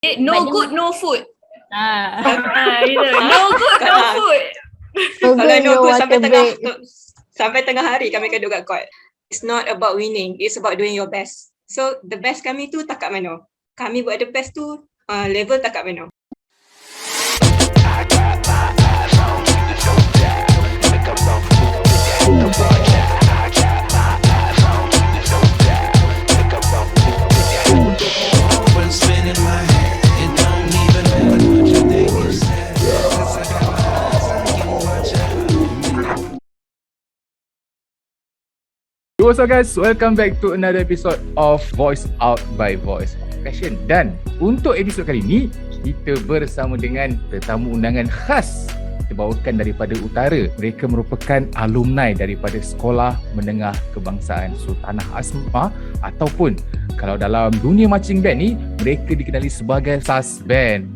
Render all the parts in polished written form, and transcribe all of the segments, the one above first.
No good, no food. Gitu. No good, no food. Kalau no good sampai tengah hari kami akan duduk kat court. It's not about winning, it's about doing your best. So the best kami tu tak kat mana. Kami buat the best tu level tak kat mana. What's up guys, welcome back to another episode of Voice Out by Voice Passion. Dan untuk episod kali ini, kita bersama dengan tetamu undangan khas dibawakan daripada utara. Mereka merupakan alumni daripada Sekolah Menengah Kebangsaan Sultanah Asmah, ataupun kalau dalam dunia marching band ni, mereka dikenali sebagai SAS Band.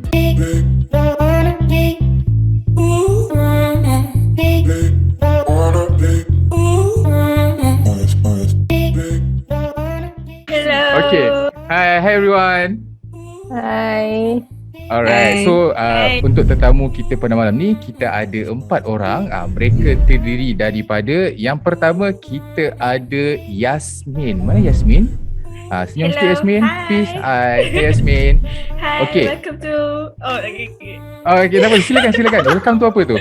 Okay. Hi everyone. Hai. Alright. So untuk tetamu kita pada malam ni, kita ada 4 orang. Mereka terdiri daripada, yang pertama kita ada Yasmin. Mana Yasmin? Senyum sikit Yasmin. Hi. Please. Hi Yasmin. Hi, Okay. welcome to... Oh, okay. Okay, tak apa. Silakan. Welcome tu apa tu?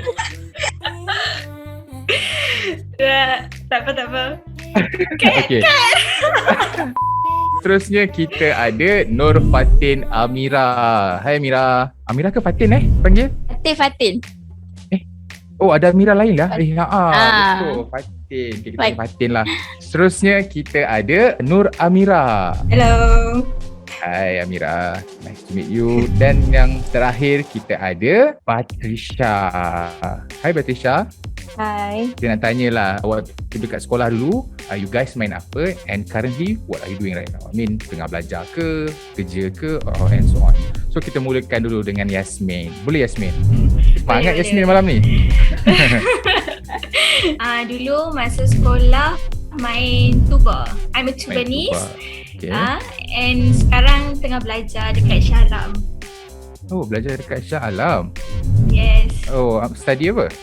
Tak apa. Okay. Terusnya kita ada Nur Fatin Amira. Hai Amira. Amira ke Fatin panggil? Fatin. Oh, ada Amira lain lah. Betul. Fatin. Okay, kita Baik. panggil Fatin lah. Terusnya kita ada Nur Amira. Hello. Hai Amira. Nice to meet you. Dan yang terakhir kita ada Patricia. Hai Patricia. Hai. Kita nak tanyalah, waktu dekat sekolah dulu, you guys main apa, and currently what are you doing right now? I mean, tengah belajar ke, kerja ke, and so on. So kita mulakan dulu dengan Yasmin. Boleh Yasmin? Semangat Yasmin malam ni. Dulu masa sekolah main tuba. I'm a tubanist. Okay. And sekarang tengah belajar dekat Shah Alam. Oh, belajar dekat Shah Alam. Yes. Oh, study apa?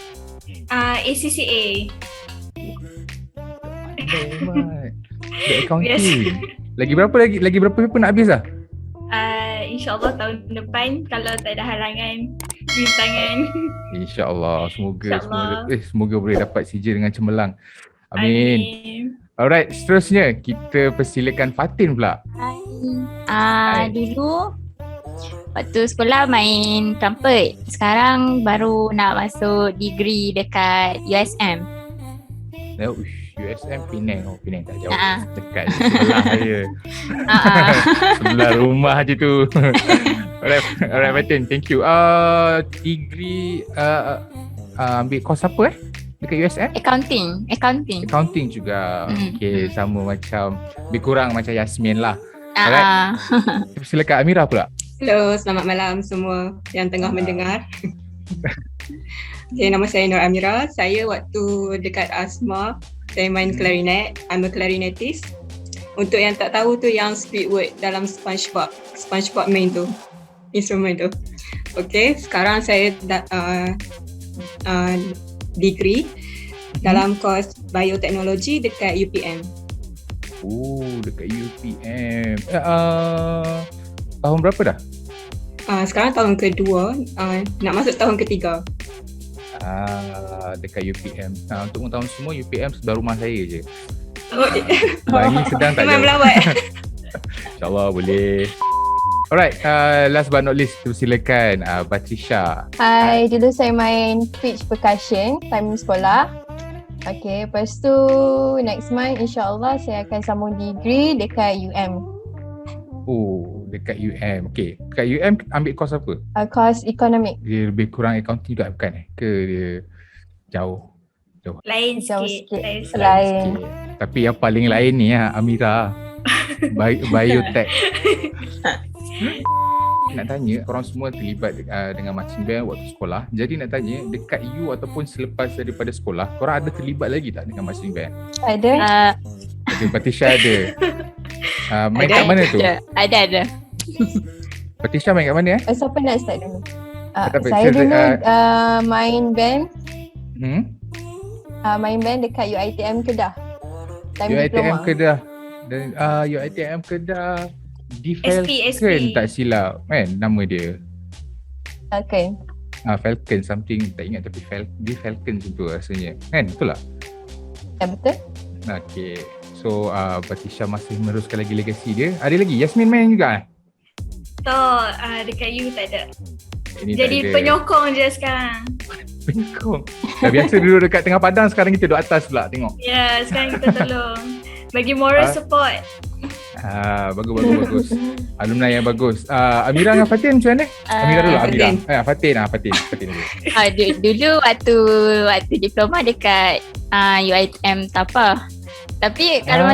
ACCA. Oh my. The accounting. Lagi berapa paper nak habis dah? InsyaAllah tahun depan kalau tak ada halangan rintangan. InsyaAllah. Semoga boleh dapat CJ dengan cemerlang. Amin. Alright, seterusnya kita persilakan Fatin pula. Hai. Dulu waktu sekolah main trumpet. Sekarang baru nak masuk degree dekat USM. USM Penang. Oh, Penang tak jauh. Dekat sebelah saya. Sebelah rumah je tu. Alright Fatin, thank you. Degree ambil course apa dekat USM? Accounting juga. Okay, sama macam, lebih kurang macam Yasmin lah. Alright. Silakan Amira pula. Hello, selamat malam semua yang tengah mendengar. Okay, nama saya Nur Amira. Saya waktu dekat Asma, saya main clarinet. I'm a clarinetist. Untuk yang tak tahu tu, yang Squidward dalam SpongeBob main tu, instrumen tu. Okay, sekarang saya degree dalam course bioteknologi dekat UPM. Oh, dekat UPM. Tahun berapa dah? Sekarang tahun kedua, nak masuk tahun ketiga. Dekat UPM. Untuk tahun semua, UPM sebelah rumah saya je. Bangi sedang tak jauh. melawat. InsyaAllah boleh. Alright, last but not least, silakan Patricia. Hai, dulu saya main pitch percussion time sekolah. Okay, lepas tu next month insyaAllah saya akan sambung degree dekat UM. Oh, dekat UM. Okay, dekat UM ambil course apa? Course economic. Dia lebih kurang accounting juga bukan Ke dia jauh? Lain Jauh sikit. sikit. Lain. Tapi yang paling lain ni Amira. Biotech. Nak tanya, korang semua terlibat dengan marching band waktu sekolah. Jadi nak tanya, dekat you ataupun selepas daripada sekolah, korang ada terlibat lagi tak dengan marching band? Ada. Patricia ada. Main kat mana tu? Ada. Patricia main kat mana Siapa nak start dulu? Tak apa, Saya saya- dulu main band Hmm? main band dekat UiTM Kedah. Time UiTM diploma. Kedah. Dan UiTM Kedah di SP. Falcon tak silap kan nama dia. Okay. Falcon something tak ingat tapi di Falcon tu rasanya. Kan betul tak? Ya, betul. Okay. So Patricia masih meneruskan lagi legasi dia. Ada lagi Yasmin main juga Tak, dekat you tak ada. Ini Jadi tak ada. penyokong je sekarang. Penyokong. Dah biasa dulu dekat tengah padang, sekarang kita duduk atas pula tengok. Ya, sekarang kita tolong. Bagi moral support. Bagus. Alumni yang bagus. Amira dengan Fatin macam mana? Amira dulu, Amira. Fatin. Fatin dulu. Dulu waktu diploma dekat UiTM Tapa. Tapi kalau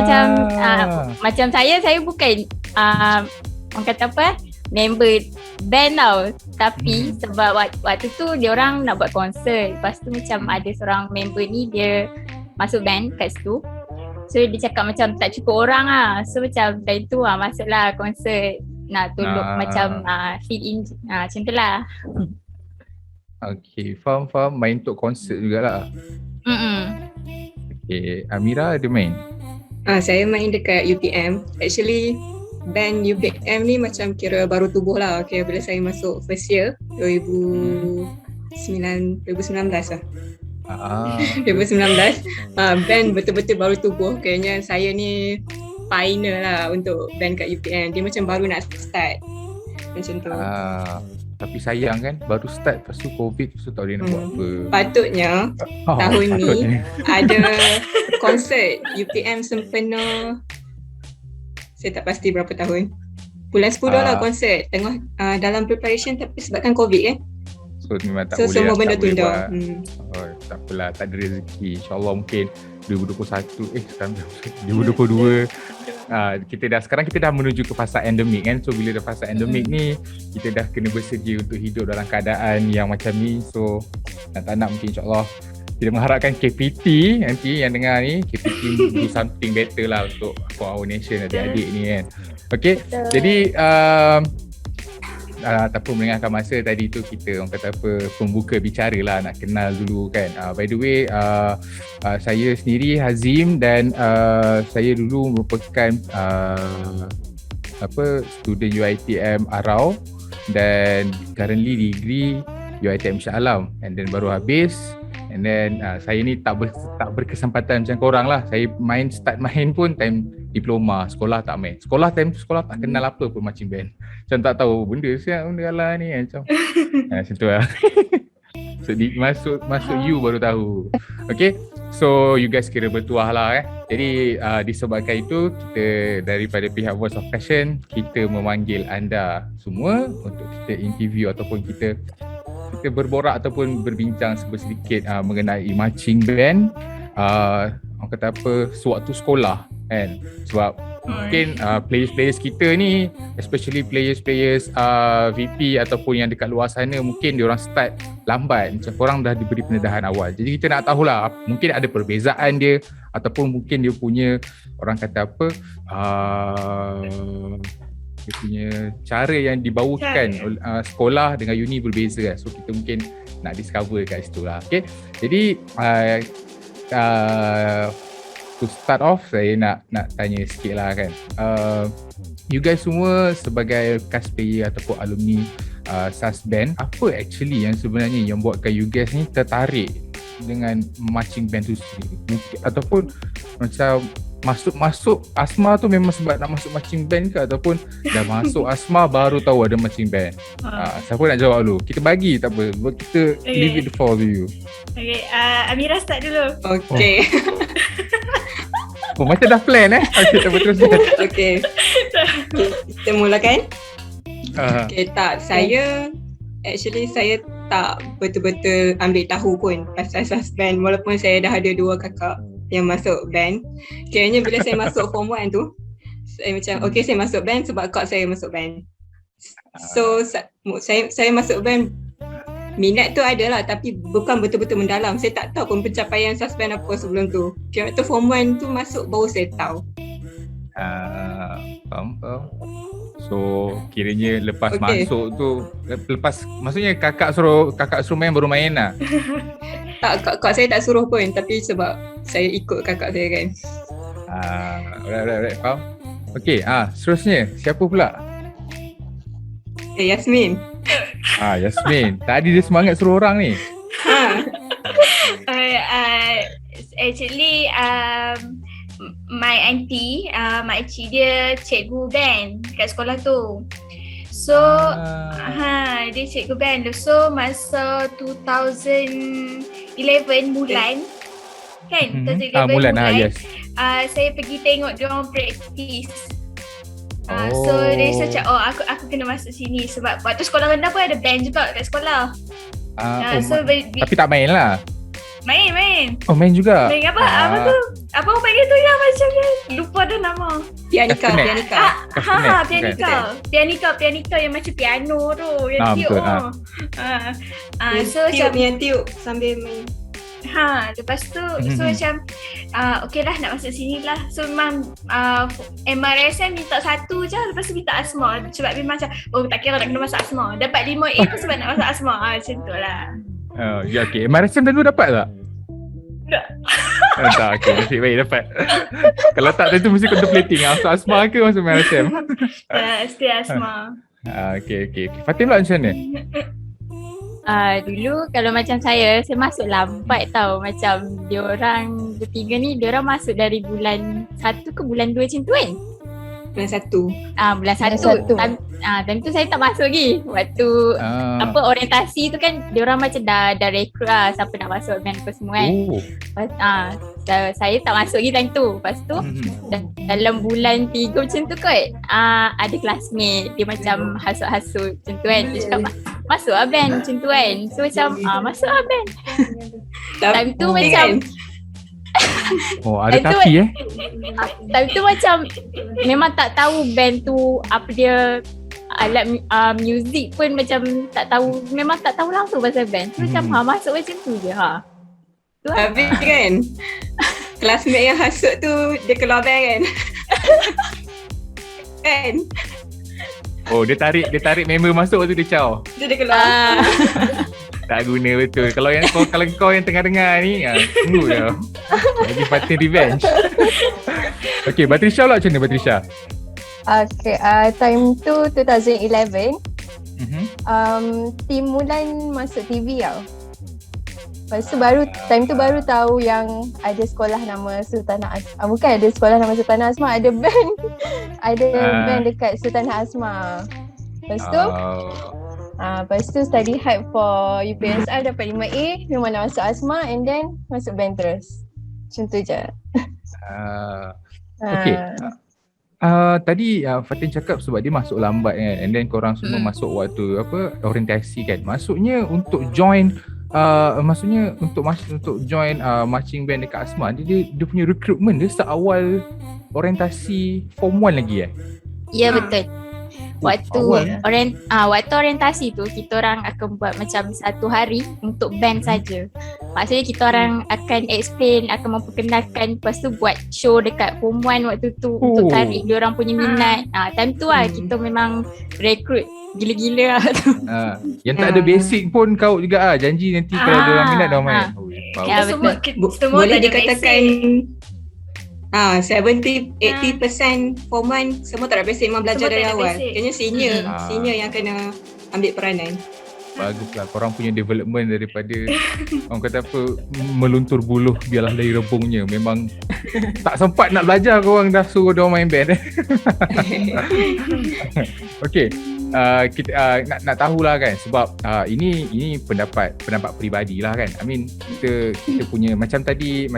macam saya bukan orang kata apa member band tau. Tapi sebab waktu tu dia orang nak buat konsert. Lepas tu macam ada seorang member ni dia masuk band kat situ. So dia cakap macam tak cukup orang lah. So macam time tu masuklah konsert. Nak tolong macam fill in macam tu lah. Okay, faham. Main untuk konsert jugalah. Okay, Amira ada main? Saya main dekat UPM. Actually, band UPM ni macam kira baru tubuh lah. Okay, bila saya masuk first year 2019 lah. 2019 band betul-betul baru tubuh. Kayaknya saya ni pioneer lah untuk band kat UPM. Dia macam baru nak start macam tu. Tapi sayang kan, baru start lepas tu COVID, lepas tu tak boleh nak buat apa. Patutnya tahun ni patutnya. ada konsert UPM sempena, saya tak pasti berapa tahun, bulan 10 lah konsert. Tengah dalam preparation tapi sebabkan COVID kan, So memang tak so boleh semua lah, benda tak boleh tunda. buat. Tak apalah, tak ada rezeki. InsyaAllah mungkin 2021 sekarang 2022 sekarang kita dah menuju ke fasa endemik kan. So bila dah fasa endemik ni, kita dah kena bersedia untuk hidup dalam keadaan yang macam ni. So tak nak mungkin insyaAllah kita mengharapkan KPT nanti yang dengar ni, KPT do something better lah untuk for our nation, adik-adik ni kan. Okay, jadi tak apa, melengahkan masa tadi tu kita orang kata apa, pembuka bicara lah, nak kenal dulu kan. By the way, saya sendiri Hazim dan saya dulu merupakan student UiTM Arau dan currently degree UiTM Shah Alam, and then baru habis. And then saya ni tak berkesempatan macam korang lah. Saya start main pun time diploma, sekolah tak main. Sekolah tak kenal apa pun marching band. Macam tak tahu benda lah ni macam. Macam tu lah. So masuk you baru tahu. Okay, so you guys kira bertuah lah Jadi disebabkan itu, kita daripada pihak Voice of Passion, kita memanggil anda semua untuk kita interview ataupun kita berborak ataupun berbincang sedikit mengenai marching band, orang kata apa, sewaktu sekolah kan. Sebab mungkin players kita ni, especially players VP ataupun yang dekat luar sana, mungkin diorang start lambat, macam korang dah diberi pendedahan awal. Jadi kita nak tahulah, mungkin ada perbezaan dia ataupun mungkin dia punya, orang kata apa, dia punya cara yang dibawakan sekolah dengan uni berbeza kan. So kita mungkin nak discover kat situ lah. Okay, jadi to start off, saya nak tanya sikit lah kan. You guys semua sebagai cast player ataupun alumni SAS band, apa actually yang sebenarnya yang buatkan you guys ni tertarik dengan marching band tu sendiri? Ataupun macam masuk Asma tu memang sebab nak masuk marching band ke, ataupun dah masuk Asma baru tahu ada marching band? Siapa nak jawab dulu? Kita bagi, tak apa, kita leave it for you. Okay, Amira start dulu. Okay. Macam dah plan Okay, tak teruskan. Okay, kita mulakan. Okay, saya tak betul-betul ambil tahu pun pasal SAS band, walaupun saya dah ada 2 kakak yang masuk band. Kiranya bila saya masuk form 1 tu, saya macam okay, saya masuk band sebab kak saya masuk band. So saya masuk band, minat tu ada lah tapi bukan betul-betul mendalam. Saya tak tahu pun pencapaian SAS band apa sebelum tu. Kira tu form 1 tu masuk baru saya tahu. Faham. So kiranya lepas Okay. masuk tu, maksudnya kakak suruh main baru main lah. Tak, kak saya tak suruh pun, tapi sebab saya ikut kakak saya kan. Alright, faham. Okay, seterusnya siapa pula? Yasmin. Yasmin. Tadi dia semangat suruh orang ni. Actually, my auntie, makcik dia cikgu band kat sekolah tu. So, dia cikgu band. So, masa 2011 bulan, kan? 2011 Mulan, yes. Saya pergi tengok diorang practice. So dia macam aku kena masuk sini sebab waktu sekolah rendah pun ada band juga kat sekolah. Tapi tak main lah. Main. Oh, main juga. Main apa? Apa tu? Apa orang panggil tu yang macam ni? Lupa dah nama. Pianika. Pianika yang macam piano tu, yang tiup. So macam yang tiup sambil main. Lepas tu so macam okey lah nak masuk sini lah. So memang MRSM minta 1 je, lepas tu minta asma sebab memang macam tak kira nak kena masuk asma. Dapat 5A pun sebab nak masuk asma. Macam tu lah. Ya, okay. MRSM dulu dapat tak? Tak. Tak, okay. Nasib baik dapat. Kalau tak, tentu mesti contemplating. Masuk asma ke masuk MRSM? Still asma. Okay. Fatim lah macam mana? Dulu kalau macam saya masuk lambat tau. Macam diorang bertiga ni, diorang masuk dari bulan 1 ke bulan 2 macam tu kan? Bulan 1. Bulan 1. Time tu saya tak masuk lagi. Waktu orientasi tu kan diorang macam dah rekrut lah siapa nak masuk band apa semua kan. Saya tak masuk lagi time tu. Lepas tu dalam bulan 3 macam tu kot, ada classmate dia macam hasut-hasut macam tu kan. Dia cakap masuk lah band macam tu kan. So macam masuk lah band. Time tu macam ada tapi time tu macam memang tak tahu band tu apa dia, alat muzik pun macam tak tahu, memang tak tahu langsung pasal band. So macam masuk macam tu je tu lah. Tapi kan classmate yang hasut tu dia keluar band kan. Kan? Dia tarik member masuk tu dia caw. Dia keluar. Tak guna betul. Kalau kau yang tengah dengar ni, tunggu dah. Lagi Fatin revenge. Okay, Batrisha pula macam mana Batrisha? Okay, time tu 2011. Tim Mulan masuk TV tau. Lepas tu time tu baru tahu yang ada sekolah nama Sultanah Asma. Bukan ada sekolah nama Sultanah Asma, ada band. Band dekat Sultanah Asma. Lepas tu study hard for UPSR, dapat 5A, memang nak masuk Asma and then masuk band terus. Macam tu je. Okay. Tadi Fatin cakap sebab dia masuk lambat kan, and then korang semua masuk waktu orientasi kan. Maksudnya untuk join untuk join marching band dekat Asma, dia punya recruitment dia awal orientasi form 1 lagi Ya betul. Waktu orientasi tu kita orang akan buat macam 1 hari untuk band saja. Maksudnya kita orang akan explain, akan memperkenalkan, lepas tu buat show dekat form 1 waktu tu untuk tarik dia orang punya minat. Time tu kita memang rekrut gila-gila lah tu. Yang tak ada basic pun kau juga janji nanti kalau dia orang minat dia main. Ya betul. Boleh dikatakan 70-80% form 1 semua tak ada basic, memang belajar dari awal. Kayaknya senior yang kena ambil peranan. Baguslah, korang punya development daripada orang kata apa, meluntur buluh biarlah dari rebungnya. Memang tak sempat nak belajar, korang dah suruh dia main band. Okay, kita nak tahulah kan, sebab ini pendapat peribadi lah kan. I mean kita punya macam tadi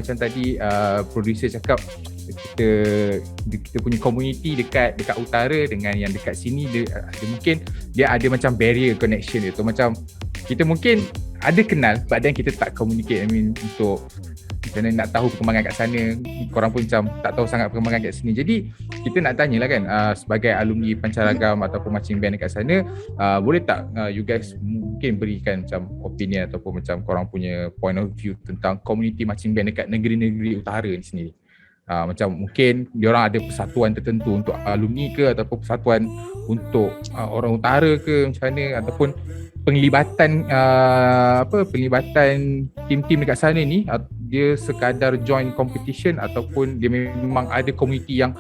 producer cakap, kita punya community dekat utara dengan yang dekat sini, dia mungkin dia ada macam barrier connection dia tu. Macam kita mungkin ada kenal but then kita tak communicate. I mean untuk macam mana nak tahu perkembangan kat sana, korang pun macam tak tahu sangat perkembangan kat sini. Jadi kita nak tanyalah kan, sebagai alumni Pancaragam ataupun marching band dekat sana, boleh tak you guys mungkin berikan macam opinion ataupun macam korang punya point of view tentang community marching band dekat negeri-negeri utara ni sendiri. Macam mungkin diorang ada persatuan tertentu untuk alumni ke, ataupun persatuan untuk orang utara ke macam mana, ataupun penglibatan penglibatan tim-tim dekat sana ni dia sekadar join competition ataupun dia memang ada community yang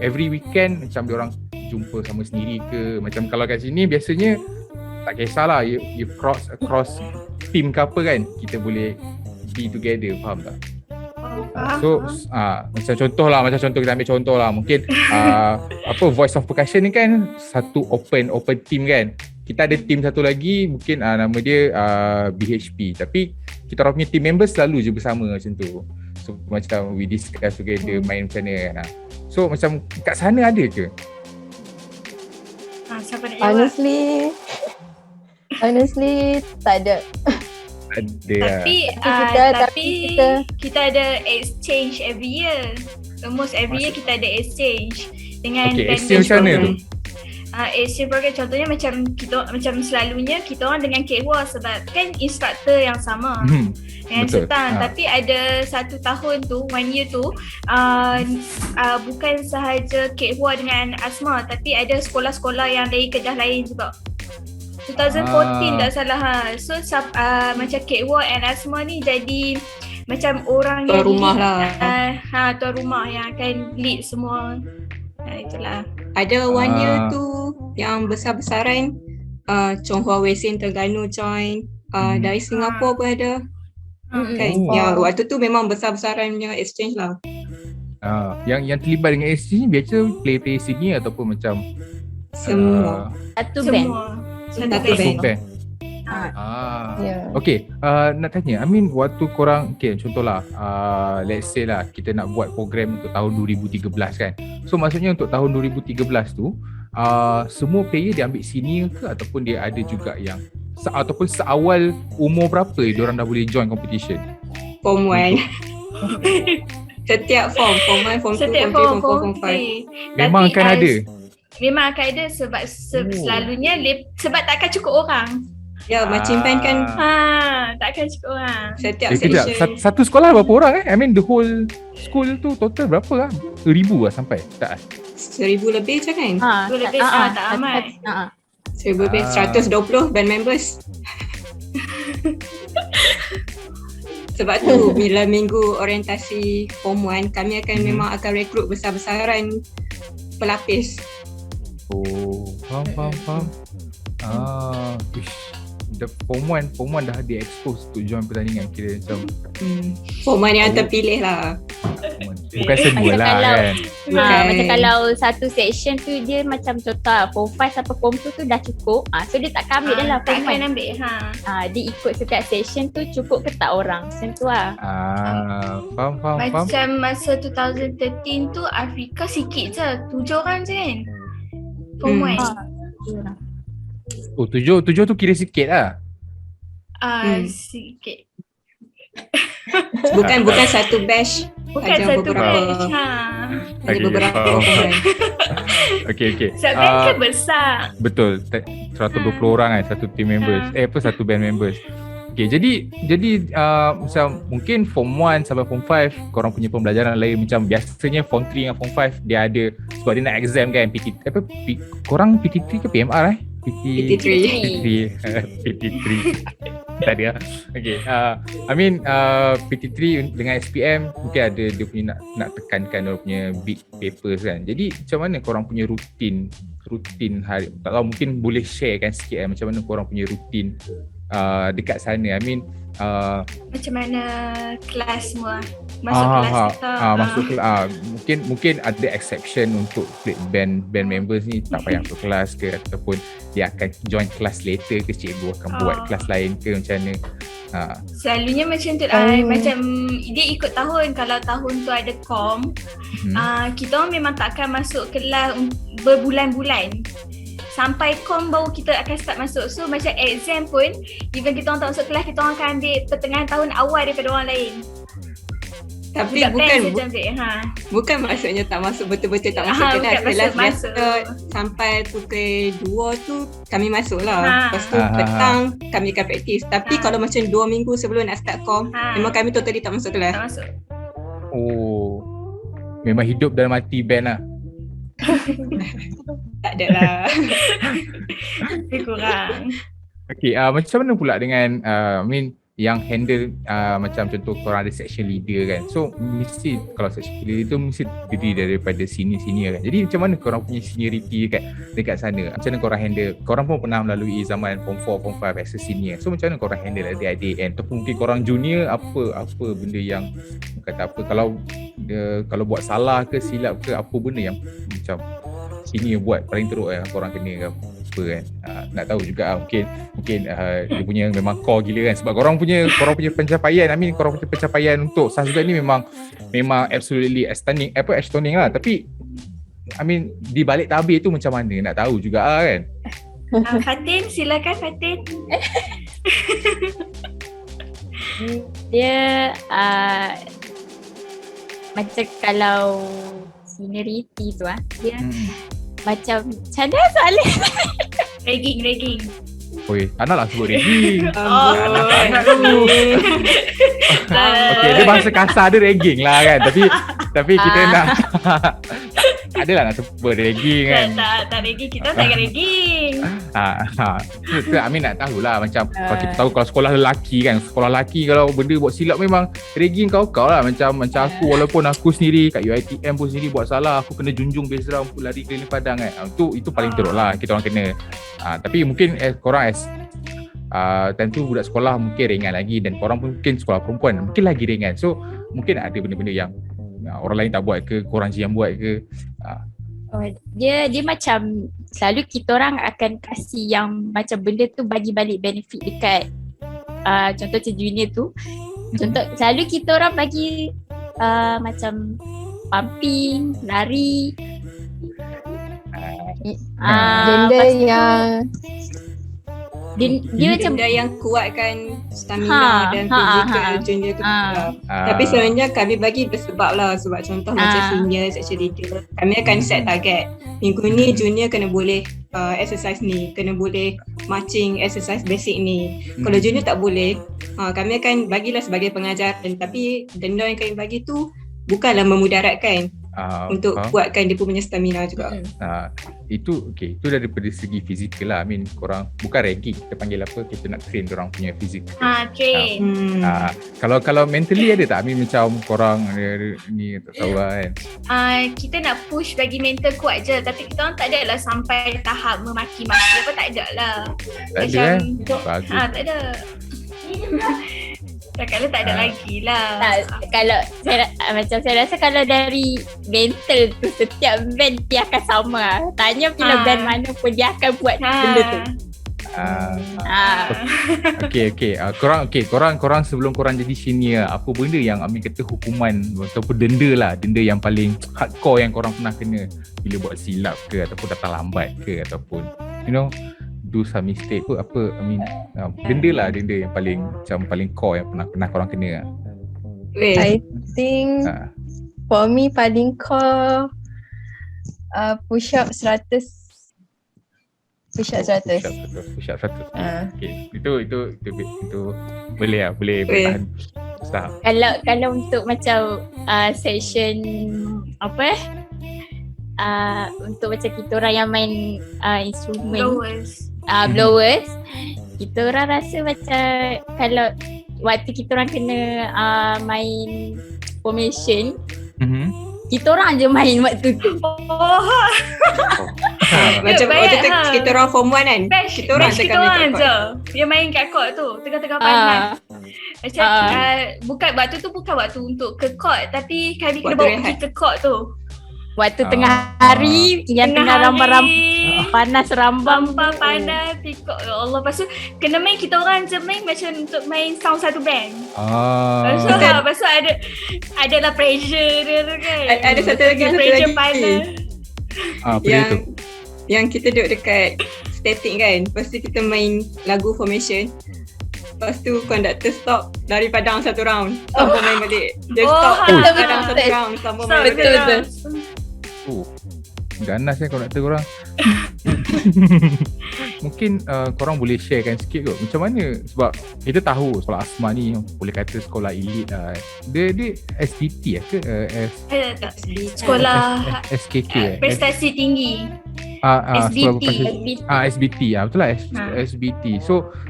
every weekend macam diorang jumpa sama sendiri ke. Macam kalau kat sini biasanya tak kisahlah you cross across team ke apa kan, kita boleh be together, faham tak? So macam contoh kita ambil contoh lah, mungkin Voice of Percussion ni kan satu open team kan. Kita ada team satu lagi mungkin nama dia BHP, tapi kita orang punya team members selalu je bersama macam tu. So macam we discuss together main macam mana kan. So macam kat sana ada ke? Siapa nak jawab? Honestly tak ada. Tapi kita ada exchange every year. Almost every year kita ada exchange dengan exchange macam mana tu? Exchange program contohnya macam selalunya kita orang dengan Kek Hua sebab kan instructor yang sama dengan Sultan. Tapi ada satu tahun tu, 1 year tu bukan sahaja Kek Hua dengan Asma, tapi ada sekolah-sekolah yang dari Kedah lain juga. 2014 tak salah. So macam Kek Hua and Asma ni jadi macam orang tuan yang rumah lead, lah. tuan rumah yang akan lead semua. Itulah. Ada 1 year tu yang besar-besaran, Chong Hua Wei Sin Terengganu join, dari Singapura pun ada. Kan? Ya, waktu tu memang besar-besaran punya exchange lah. Yang terlibat dengan exchange biasa play sini ataupun macam Semua. Satu band. Satu band. Okay, nak tanya, waktu korang, contohlah let's say lah kita nak buat program untuk tahun 2013 kan. So maksudnya untuk tahun 2013 tu semua player dia ambil senior ke, ataupun dia ada juga yang ataupun seawal umur berapa diorang dah boleh join competition? Form 1. Setiap form 1, form 2, form 3, form 4, form 5. Memang akan ada? Memang akan ada sebab selalunya sebab takkan cukup orang. Ya, macam band kan takkan cukup orang. Setiap section. Satu sekolah berapa orang the whole school tu total berapa lah? 1,000 lah sampai? Tak? 1,000 lebih je kan? 1,000 lebih tak amat. 1,000 lebih, 120 band members. Sebab tu bila minggu orientasi form 1 kami akan memang akan rekrut besar-besaran pelapis. Faham. The form 1 dah di-expose untuk join pertandingan, kira macam form 1 yang terpilih lah. Bukan semua lah kan. Macam kalau satu section tu dia macam contoh form 5 sampai form 2 tu dah cukup. So dia takkan ambil dah lah form 1. Takkan ambil. Dia ikut setiap section tu cukup ke tak orang. Macam tu lah. Faham. Macam masa 2013 tu Afrika sikit je, 7 orang je kan form 1. 7 tu kira sikit lah. Sikit. Bukan satu batch. Bukan ada satu beberapa. batch. Ada beberapa orang. Okay. Sebab band kan besar. Betul. 120 orang kan satu team members. Satu band members. Okay, jadi macam mungkin form 1 sampai form 5 korang punya pembelajaran lain. Macam biasanya form 3 dengan form 5 dia ada sebab dia nak exam kan. Korang PT3 ke PMR PT3 tak ada. Okay, PT3 dengan SPM mungkin ada dia punya nak tekankan dia punya big papers kan. Jadi macam mana korang punya rutin hari, tak tahu mungkin boleh share kan sikit macam mana korang punya rutin dekat sana. Macam mana kelas semua masuk kelas kita. Masuk kelas. Mungkin ada exception untuk band members ni tak payah masuk kelas ke, ataupun dia akan join kelas later ke, cikgu akan buat kelas lain ke, macam mana? Selalunya macam tu macam dia ikut tahun. Kalau tahun tu ada kom, kita orang memang takkan masuk kelas berbulan-bulan. Sampai kom baru kita akan start masuk. So macam exam pun, even kita orang tak masuk kelas, kita orang akan ambil pertengahan tahun awal daripada orang lain. Tapi bukan maksudnya tak masuk, betul-betul tak masuk kelas. Kelas biasa sampai pukul 2 tu kami masuk lah. Lepas tu petang kami akan praktis. Tapi kalau macam 2 minggu sebelum nak start kom, memang kami totally tak masuk kelas. Tak masuk. memang hidup dan mati band lah. Tak ada lah. Lebih kurang. Okay, macam mana pula dengan yang handle macam contoh korang ada section leader kan. So mesti kalau section leader tu mesti terdiri daripada senior kan. Jadi macam mana korang punya seniority dekat sana? Macam mana korang handle? Korang pun pernah melalui zaman form 4, form 5 as a senior. So macam mana korang handle adik-adik kan? Ataupun mungkin korang junior apa benda yang kata apa kalau buat salah ke silap ke apa benda yang macam senior buat paling teruk yang korang kena ke apa kan. Nak tahu juga mungkin dia punya memang core gila kan, sebab korang punya pencapaian korang punya pencapaian untuk Sazgan ni memang absolutely astounding lah. Tapi di balik tabir tu macam mana nak tahu juga kan. Fatin, silakan Fatin. Dia macam kalau seniority tu dia macam macam soalan. Ragging. Oi, tak nak lah sebut ragging. Oh. Tak nak tu. Okay, dia bahasa kasar dia ragging lah kan. Tapi kita nak adalah nak sebut ragging kan. Tak ragging, kita tak ragging. Nak tahulah macam kalau kita tahu kalau sekolah lelaki kan, sekolah lelaki kalau benda buat silap memang ragging kau lah. Macam aku, walaupun aku sendiri kat UiTM pun sendiri buat salah, aku kena junjung base round, aku lari keliling padang kan. Itu paling teruk lah kita orang kena. Tapi mungkin korang time tu budak sekolah mungkin ringan lagi, dan korang pun mungkin sekolah perempuan mungkin lagi ringan. So mungkin ada benda-benda yang orang lain tak buat ke, korang je yang buat ke. Dia macam selalu kita orang akan kasih yang macam benda tu bagi balik benefit dekat contoh macam junior tu. Contoh selalu kita orang bagi macam pumping, lari. Benda yang dia macam benda yang kuatkan stamina dan fizikal junior tu. Tapi sebenarnya kami bagi bersebab lah. Sebab contoh macam senior, section leader, kami akan set target. Minggu ni junior kena boleh exercise ni, kena boleh marching exercise basic ni. Kalau junior tak boleh, kami akan bagilah sebagai pengajaran. Tapi denda yang kami bagi tu bukanlah memudaratkan untuk kuatkan dia punya stamina juga. Itu daripada segi fizikal lah. Korang bukan ranking, kita panggil apa, kita nak train korang punya fizik. Train. Kalau mentally ada tak? Macam korang ni tak tahu lah kan. Kita nak push bagi mental kuat je, tapi kita orang tak ada lah sampai tahap memaki-maki apa, tak ada lah. Tak ada kan? Bagus. Tak ada. Kalau tak ada lagi lah. Kalau saya rasa kalau dari mental tu setiap band dia akan sama. Tanya bila band mana pun dia akan buat benda tu. Okay. Korang sebelum korang jadi senior, apa benda yang kata hukuman ataupun denda yang paling hardcore yang korang pernah kena bila buat silap ke, ataupun datang lambat ke, ataupun do some mistake apa denda yang paling core yang pernah korang kena. I think for me paling core push up 100. Push up 100. Okay. Itu boleh tahan. Kalau untuk macam session untuk macam kita orang yang main instrumen blowers, kita orang rasa macam kalau waktu kita orang kena main formation, kita orang je main waktu tu. Macam waktu tu kita orang form 1 kan, kita orang je dia main kat court tu tengah-tengah panas. Macam bukan waktu untuk ke court, tapi kami kena bawa pergi ke court tu. Waktu tengah hari yang tengah rambam panas rambam panas pikuk. Ya Allah, lepas tu kena main kita orang je main macam untuk main sound satu band. Lepas tu adalah pressure dia tu kan. Ada satu lagi panas. Yang kita duduk dekat static kan. Lepas tu kita main lagu formation. Lepas tu conductor stop dari padang satu round, sambung main balik. Dia stop padang satu round, sambung main balik. Betul. Ganas kan konduktor korang. mungkin korang boleh sharekan sikit kot macam mana, sebab kita tahu sekolah Asma ni boleh kata sekolah elit lah. Dia SPT ke Tak. Sekolah SKK prestasi tinggi. SBT. SBT betul lah. SBT.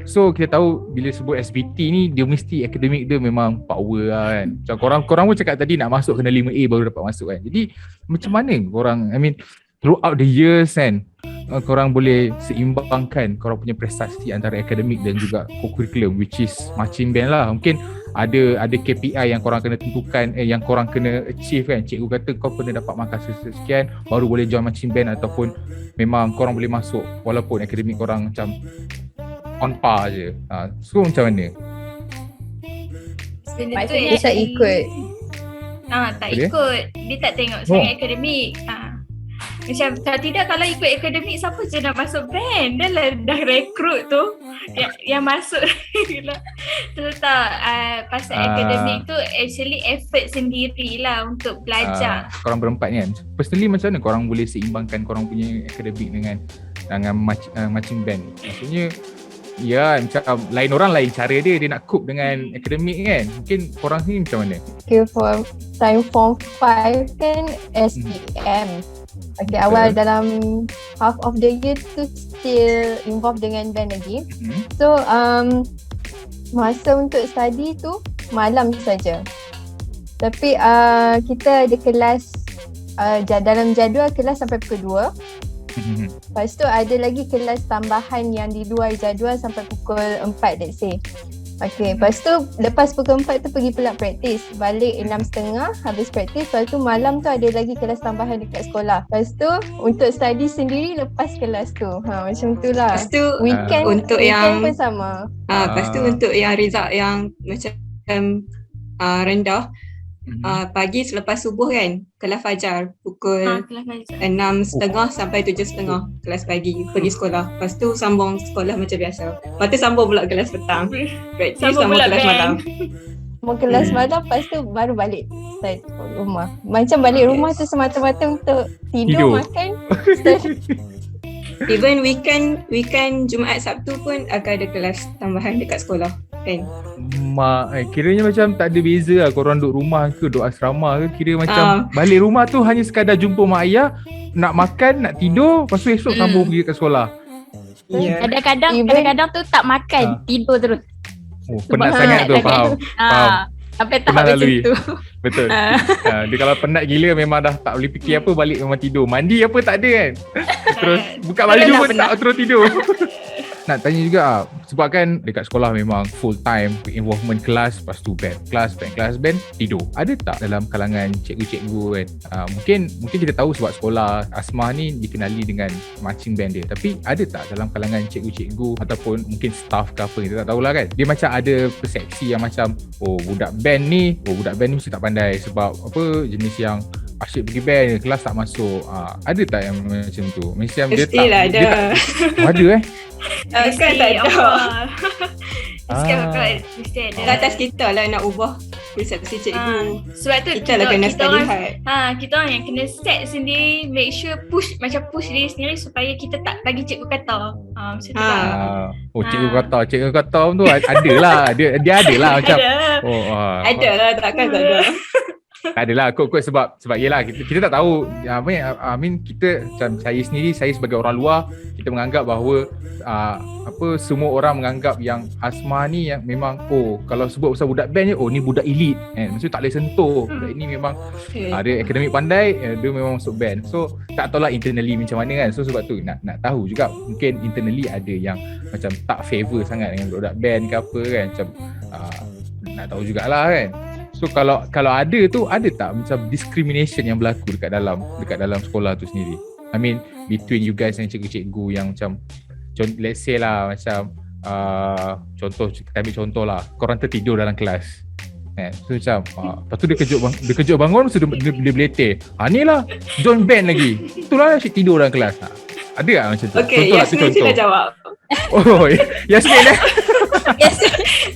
So kita tahu bila sebut SBT ni dia mesti akademik dia memang power lah kan. Macam korang pun cakap tadi nak masuk kena 5A baru dapat masuk kan. Jadi macam mana korang, I mean throughout the years kan, korang boleh seimbangkan korang punya prestasi antara akademik dan juga co-curriculum, which is marching band lah. Mungkin ada KPI yang korang kena tentukan, yang korang kena achieve kan. Cikgu kata kau kena dapat markah sekian baru boleh join marching band, ataupun memang korang boleh masuk walaupun akademik korang macam on par je. So macam mana? Dia tak ikut. Tak ikut. Dia tak tengok sangat akademik. Macam kalau ikut akademik, siapa je nak masuk band? Dah rekrut tu yang masuk. Tu tak, pasal akademik tu actually effort sendirilah untuk belajar. Korang berempat kan, personally macam mana korang boleh seimbangkan korang punya akademik dengan marching band? Maksudnya ya, macam lain orang lain cara dia nak cope dengan akademik kan. Mungkin korang ni macam mana? Okay, for time form 5 kan SPM. Okay, awal dalam half of the year tu still involved dengan band lagi. So masa untuk study tu malam saja. Tapi kita ada kelas dalam jadual kelas sampai pukul 2. Lepas tu ada lagi kelas tambahan yang di luar jadual sampai pukul 4 let's say. Okay, lepas tu lepas pukul 4 tu pergi pula praktis. Balik 6.30 habis praktis. Lepas tu malam tu ada lagi kelas tambahan dekat sekolah. Lepas tu untuk study sendiri lepas kelas tu. Macam tu lah. Lepas tu weekend pun sama. Lepas tu untuk yang result yang macam rendah, pagi selepas subuh kan, kelas fajar pukul 6.30 sampai 7.30 kelas pagi pergi sekolah. Lepas tu sambung sekolah macam biasa. Lepas tu sambung pula kelas petang, praktis sambung kelas malam. Mau kelas malam, lepas tu baru balik rumah. Macam balik rumah tu semata-mata untuk tidur. Makan. Even weekend Jumaat Sabtu pun akan ada kelas tambahan dekat sekolah kan. Kiranya macam tak ada beza lah korang duduk rumah ke duduk asrama ke. Kira macam balik rumah tu hanya sekadar jumpa mak ayah, nak makan, nak tidur, lepas tu esok sambung pergi ke sekolah. Kadang-kadang tu tak makan, tidur terus. Penat sangat tu, faham. Sampai tahap macam tu. Betul. Dia kalau penat gila memang dah tak boleh fikir apa, balik memang tidur. Mandi apa tak ada kan. Terus buka baju pun tak, terus tidur. Nak tanya juga, sebab kan dekat sekolah memang full time involvement kelas, lepas tu band kelas, tidur. Ada tak dalam kalangan cikgu-cikgu kan, mungkin kita tahu sebab sekolah Asma ni dikenali dengan marching band dia, tapi ada tak dalam kalangan cikgu-cikgu ataupun mungkin staff ke apa, kita tak tahulah kan, dia macam ada persepsi yang macam budak band ni mesti tak pandai sebab apa, jenis yang asyik pergi band, kelas tak masuk. Ada tak yang macam tu? Mesti dia tak ada. Ada Kan tak ada. Mesti ada. Atas kita lah nak ubah persepsi cikgu. Sebab tu kita lah kena study hard. Kita orang yang kena set sendiri, make sure push diri sendiri supaya kita tak bagi cikgu kata. Macam tu lah. Cikgu kata tu ada lah. Dia ada lah macam. Ada lah, takkan tak ada. Tak adalah kot sebab yelah kita tak tahu kita macam saya sebagai orang luar, kita menganggap bahawa semua orang menganggap yang Asma ni yang memang kalau sebut pasal budak band je, ni budak elit kan, maksudnya tak boleh sentuh. Budak ni memang ada akademik pandai, dia memang masuk band. So tak tahulah internally macam mana kan. So sebab tu nak tahu juga, mungkin internally ada yang macam tak favor sangat dengan budak band ke apa kan, macam nak tahu jugalah kan. So kalau ada tu, ada tak macam discrimination yang berlaku dekat dalam sekolah tu sendiri? I mean between you guys and cikgu-cikgu yang macam let's say lah macam kita ambil contoh lah, korang tertidur dalam kelas. So macam lepas tu dia kejut bangun, so dia beleteh. Ni lah join band lagi. Itulah asyik tidur dalam kelas. Ada tak macam tu? Okay, Yasmin sila jawab. Yasmin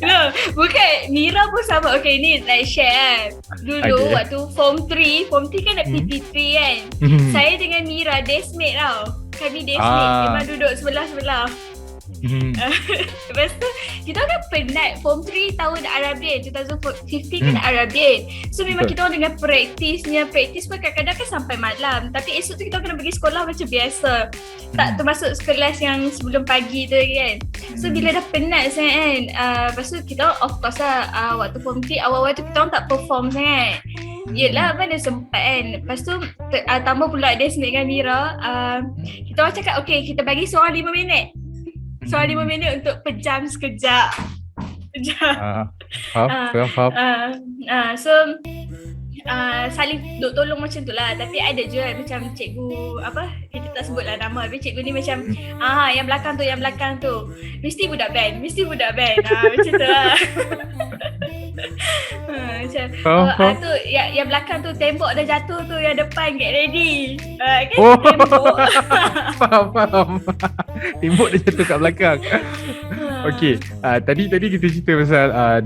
No, bukan, Mira pun sama. Okay, ni like share dulu waktu form 3 kan ada PT3 kan. Saya dengan Mira desmate tau. kami deskmate, memang duduk sebelah-sebelah. Lepas tu kita kan penat form 3 tahun Arabian 2015 kan Arabian. So memang kita orang dengan praktis pun kadang-kadang kan sampai malam. Tapi esok tu kita kena pergi sekolah macam biasa. Tak termasuk kelas yang sebelum pagi tu kan. So bila dah penat sangat kan, lepas tu kita of course lah waktu form 3 awal-awal tu kita orang tak perform sangat. Yelah mana sempat kan. Lepas tu tambah pula deskmate dengan Mira, kita orang cakap okay kita bagi seorang 5 minit. Soal 5 minit untuk pejam sekejap. Faham. So saling duk tolong macam tu lah. Tapi ada je macam cikgu kita tak sebut lah nama, tapi cikgu ni macam yang belakang tu mesti budak band macam tu lah. Macam tu yang belakang tu tembok dah jatuh tu, yang depan get ready kan tembok. Faham. Tembok dia jatuh kat belakang. Okay, tadi kita cerita pasal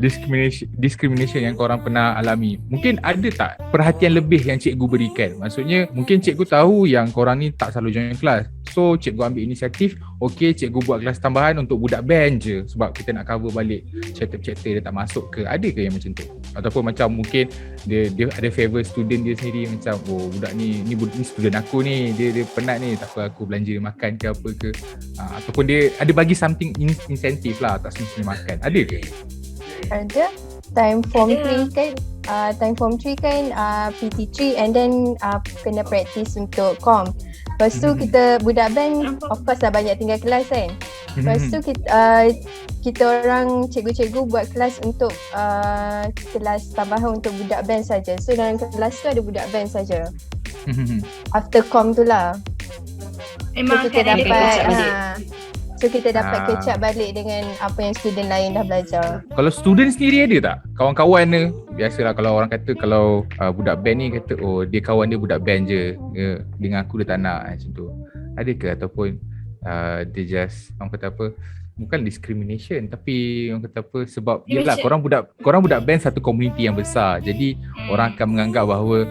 discrimination yang korang pernah alami. Mungkin ada tak perhatian lebih yang cikgu berikan? Maksudnya mungkin cikgu tahu yang korang ni tak selalu join kelas, so cikgu ambil inisiatif, okay cikgu buat kelas tambahan untuk budak band je sebab kita nak cover balik chapter dia tak masuk ke. Ada ke yang macam tu? Ataupun macam mungkin dia ada favourite student dia sendiri, macam budak ni student aku ni, dia penat ni, tak apa aku belanja makan ke apa ke, ataupun dia ada bagi something insentif lah, tak semestinya makan. Ada ke? Ada. Time form 3 kan, PT3 and then kena practice untuk kom. Lepas tu kita budak band of course dah banyak tinggal kelas kan. Lepas tu kita orang cikgu-cikgu buat kelas untuk kelas tambahan untuk budak band saja. So dalam kelas tu ada budak band saja. After com tu lah. Memang so kita kan dapat catch up balik dengan apa yang student lain dah belajar. Kalau student sendiri ada tak? Kawan-kawan dia, biasalah kalau orang kata kalau budak band ni kata dia kawan dia budak band je, dengan aku dia tak nak macam tu. Ada ke? Ataupun dia just orang kata apa, bukan discrimination tapi orang kata apa, sebab yalah korang budak band satu komuniti yang besar. Jadi orang akan menganggap bahawa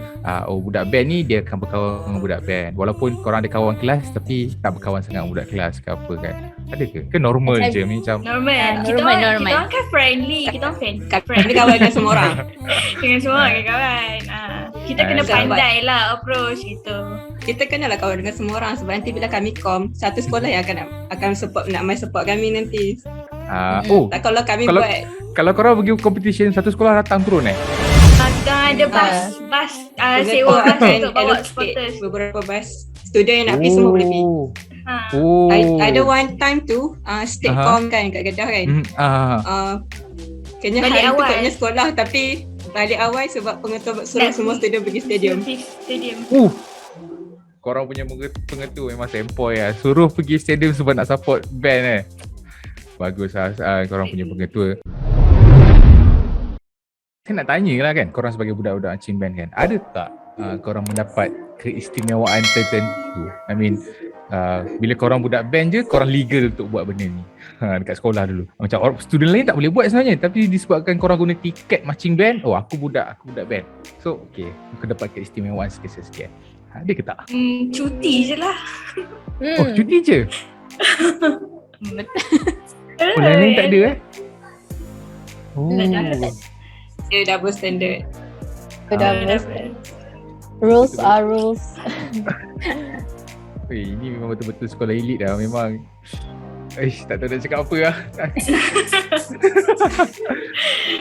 budak band ni dia akan berkawan dengan budak band, walaupun korang ada kawan kelas tapi tak berkawan sangat dengan budak kelas ke apa kan. Ada ke? Ke normal je macam? Normal. Kita orang kan friendly. Kita orang Kami kawan dengan semua orang. dengan semua orang kawan. Kita kena pandai lah approach gitu. Kita kenalah kawan dengan semua orang sebab nanti bila kami kom, satu sekolah yang akan support kami nanti. Tak kalau kami buat. Kalau korang pergi competition satu sekolah datang turun Kita ada bas sewa bas untuk bawa supporters. Beberapa bas student yang nak pergi semua boleh pergi. Ada one time tu state com kan kat Kedah kan. Kena hari tu kat sekolah tapi balik awal sebab pengetua suruh semua student pergi stadium. Korang punya pengetua memang sempoi lah. Suruh pergi stadium sebab nak support band Bagus lah korang punya pengetua. Saya nak tanya lah kan, korang sebagai budak-budak marching band kan, ada tak korang mendapat keistimewaan tertentu? I mean, bila korang budak band je, korang legal untuk buat benda ni dekat sekolah dulu. Macam student lain tak boleh buat sebenarnya, tapi disebabkan korang guna tiket marching band, aku budak band. So, okay, aku dapat keistimewaan sikit-sikit. Ada ke tak? Cuti je lah. Oh, cuti je? Lain tak ada Dia double standard. Rules are rules. Ini memang betul-betul sekolah elit dah. Memang tak tahu nak cakap apa lah.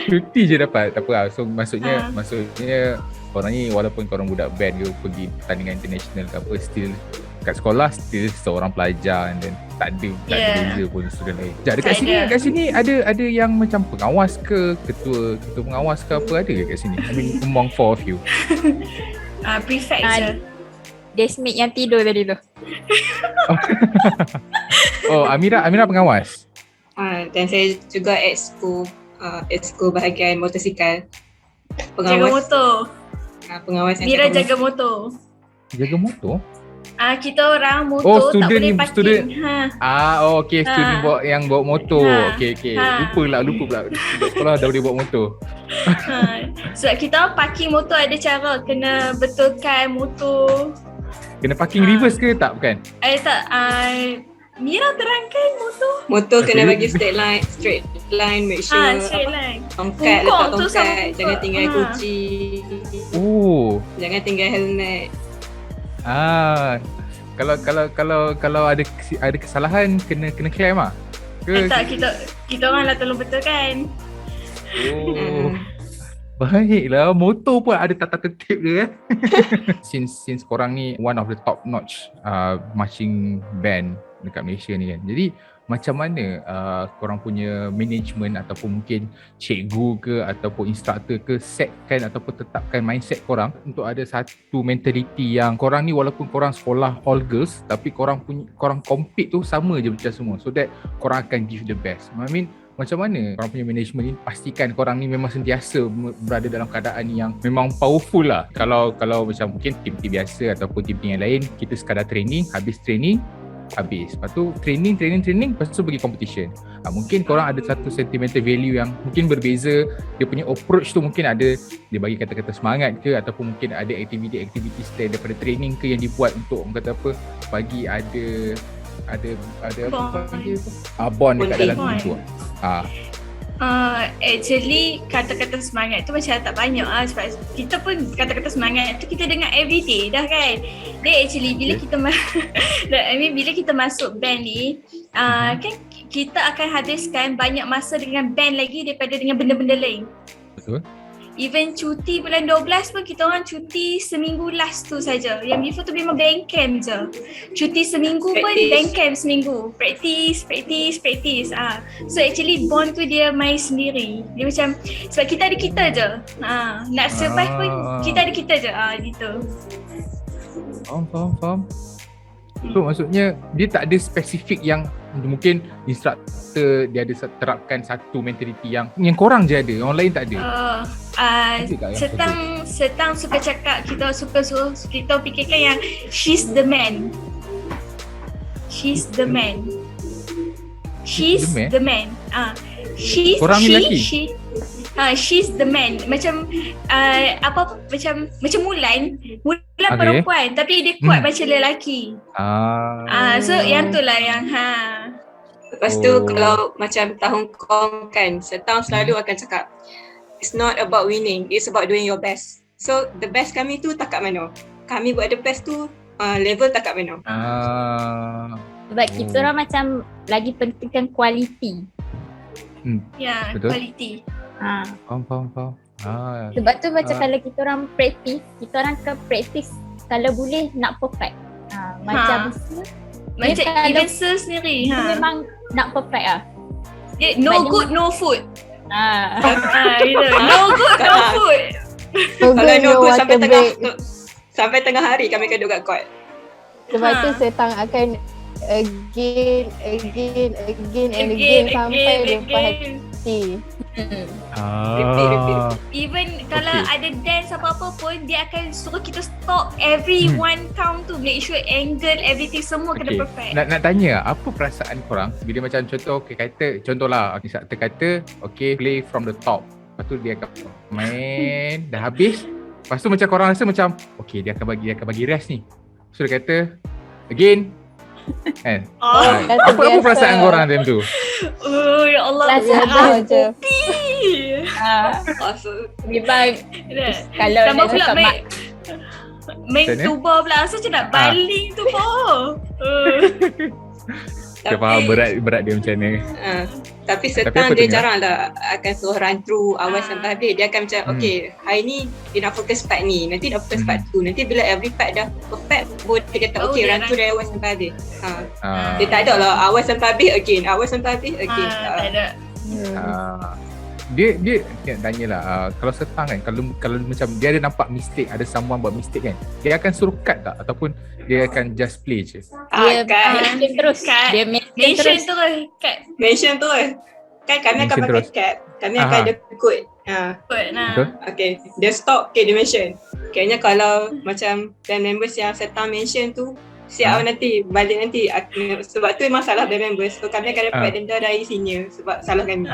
Cuti je dapat. Tak apa lah. So maksudnya korang ni walaupun korang budak band ke, pergi pertandingan international ke apa, still kat sekolah still seorang pelajar, and then tak ada beza pun student lain. Dekat sini ada yang macam pengawas ke, ketua pengawas ke apa, ada ke kat sini? I mean among four of you. Prefect je. Deskmate yang tidur tadi tu. Amira pengawas. Dan saya juga exco bahagian motosikal. Jaga motor. Pengawas yang Mira jaga motor. Jaga motor? Kita orang motor tak boleh parking. Student bawa motor. Lupa pula. Sekolah dah boleh bawa motor. Sebab kita parking motor ada cara, kena betulkan motor. Kena parking reverse ke tak? Bukan? Tak. Mira terangkan Motor kena Okay. bagi straight line, make sure straight line. tongkat, Pungkong letak tu sama tongkat, pungkong. jangan tinggal kunci, Oh. jangan tinggal helmet. Kalau ada kesalahan kena claim ah. Tak, kita orang lah tolong betulkan. Oh. Baiklah, motor pun ada tata tertib dia since korang ni one of the top notch marching band dekat Malaysia ni kan. Jadi macam mana korang punya management ataupun mungkin cikgu ke ataupun instructor ke setkan ataupun tetapkan mindset korang untuk ada satu mentality yang korang ni walaupun korang sekolah all girls tapi korang compete tu sama je macam semua, so that korang akan give the best. I mean, macam mana korang punya management ni pastikan korang ni memang sentiasa berada dalam keadaan yang memang powerful lah. Kalau macam mungkin tim-tim biasa ataupun tim-tim yang lain, kita sekadar training, habis lepas tu training lepas tu pergi competition. Mungkin korang ada satu sentimental value yang mungkin berbeza. Dia punya approach tu mungkin ada, dia bagi kata-kata semangat ke ataupun mungkin ada aktiviti selain daripada training ke yang dibuat untuk orang kata apa, bagi ada bond dekat dalam Bond. tu. Actually kata-kata semangat tu macam tak banyak sebab kita pun kata-kata semangat tu kita dengar everyday dah kan. Dia actually bila kita bila kita masuk band ni kan kita akan habiskan banyak masa dengan band lagi daripada dengan benda-benda lain. Betul. Even cuti bulan 12 pun kita orang cuti seminggu last tu saja. Yang before tu memang band camp je. Cuti seminggu pun band camp seminggu. Practice. So actually bond tu dia main sendiri. Dia macam sebab kita ada kita je. Nak survive pun kita ada kita je. Gitu. Faham. So maksudnya dia tak ada spesifik yang mungkin instructor dia ada terapkan satu mentality yang korang je ada, orang lain tak ada. Setang suka cakap, kita suka suruh kita fikirkan yang she's the man. She's the man. Korang ni lelaki? She's the man. Macam macam Mulan Okay. perempuan tapi dia kuat macam lelaki. So yang tu lah yang Lepas tu kalau macam tahun Kong kan, setahun selalu akan cakap it's not about winning, it's about doing your best. So the best kami tu tak kat mana, kami buat the best tu level tak kat mana. Sebab kita orang macam lagi pentingkan kualiti. Ya, Betul. quality. Faham. Sebab tu macam kalau kita orang practice, kita orang akan practice kalau boleh nak perfect. Macam Macam kalau- even sendiri dia memang nak perfect lah. Dia no Sebab good no food. Gitu. No good no food. Kalau no good sampai water break. sampai tengah hari kami akan duduk kat court. Sebab tu setang akan again sampai lepas hati. Repeat. Even kalau Okay. ada dance apa-apa pun dia akan suruh kita stop every one count tu, make sure angle everything semua kena Okay. perfect. Nak tanya, apa perasaan korang bila macam contohlah instructor kata okay, play from the top. Lepas tu dia akan main dah habis. Lepas tu macam korang rasa macam okay, dia akan bagi rest ni. So dia kata again kan. Apa perasaan korang time tu? Oh ya Allah. Sabar je. So, Memang kalau Tambah nak pula cakap main Macam mana? tuba pula. Rasa macam nak baling tuba. Saya faham berat dia macam mana. tapi Tapi setang apa dia tu, jarang lah akan suruh run through awal sampai habis. Dia akan macam okay, hari ni dia nak fokus part ni, nanti nak fokus part tu. Nanti bila every part dah perfect, dia kata okay, dia run through dari awal sampai habis. Ah. Dia tak ada lah awal sampai habis again, awal sampai habis again. Tak ada. Dia nak tanyalah kalau setang kan, kalau macam dia ada nampak mistake, ada someone buat mistake kan, dia akan suruh cut tak ataupun dia akan just play je? dia kan mention terus. Cut. Dia mention Mention terus. tu kat mention tu kan kami akan Mention pakai terus. cap, kami akan ada code. kot. Betul? Okay, dia stop, okay, dia mention. Kayaknya kalau macam band members yang setang mention tu, siap nanti, balik nanti. Sebab tu memang salah band members. So kami akan dapat denda dari senior sebab salah kami.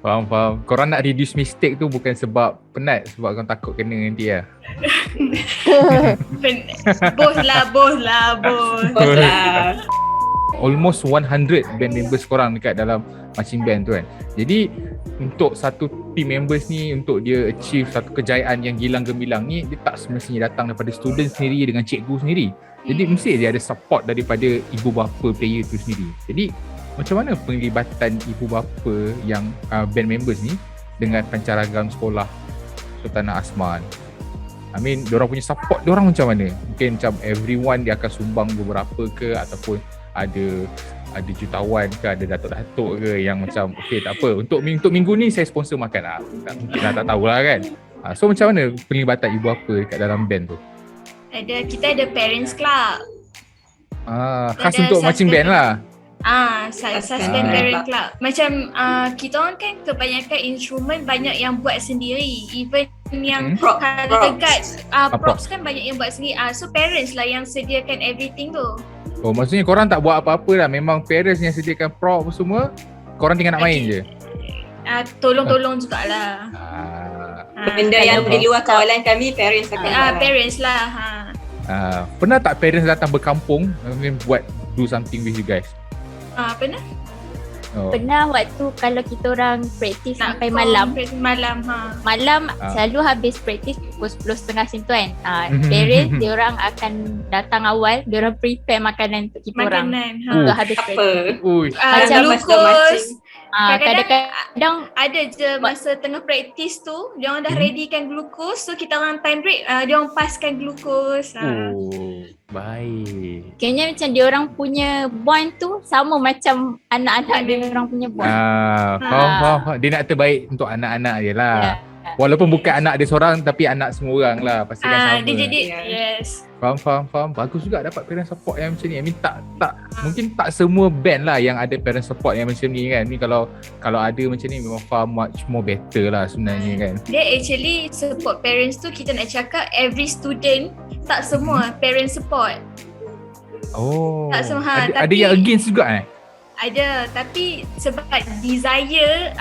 Faham. Korang nak reduce mistake tu bukan sebab penat, sebab korang takut kena nanti lah. Bos lah. Almost 100 band members korang dekat dalam marching band tu kan. Jadi untuk satu team members ni, untuk dia achieve satu kejayaan yang gilang gemilang ni, dia tak semestinya datang daripada student sendiri dengan cikgu sendiri. Jadi mesti dia ada support daripada ibu bapa player tu sendiri. Jadi macam mana penglibatan ibu bapa yang band members ni dengan pancaragam sekolah Sultanah Asma ni? I mean, diorang punya support diorang macam mana? Mungkin macam everyone dia akan sumbang beberapa ke, ataupun ada jutawan ke, ada datuk-datuk ke yang macam okay tak apa, untuk minggu ni saya sponsor makan lah. Mungkin tak tahulah kan. So macam mana penglibatan ibu bapa dekat dalam band tu? Kita ada parents club. Khas untuk marching band lah. Suspend parent club. Macam kita orang kan kebanyakan instrumen banyak yang buat sendiri. Even yang kalau dekat props kan banyak yang buat sendiri. So parents lah yang sediakan everything tu. Oh, maksudnya korang tak buat apa-apa lah. Memang parents yang sediakan prop semua, korang tinggal nak main je? Tolong-tolong jugalah. Benda yang di luar kawalan kami, parents akan parents lah. Pernah tak parents datang berkampung buat do something with you guys? Pernah? Pernah waktu kalau kita orang praktis sampai malam. Malam selalu habis praktis pukul 10.30 macam tu kan. Parents dia orang akan datang awal, dia orang prepare makanan untuk kita orang. Untuk habis praktis. Macam glukos. Kadang-kadang ada je masa tengah praktis tu, dia orang dah readykan glukos, so kita orang time break, dia orang paskan glukos. Baik. Kayaknya macam dia orang punya bond tu sama macam anak-anak dia orang punya bond. Faham. Dia nak terbaik untuk anak-anak je lah. Walaupun bukan anak dia seorang, tapi anak semua orang lah. Pastikan sama. Dia jadi, yes. Faham. Bagus juga dapat parent support yang macam ni. I mean, mungkin tak semua band lah yang ada parent support yang macam ni kan. Ni kalau ada macam ni memang far much more better lah sebenarnya kan. Dia actually support parents tu, kita nak cakap every student, tak semua parent support. Oh. Tak semua. Ada yang against juga Ada, tapi sebab desire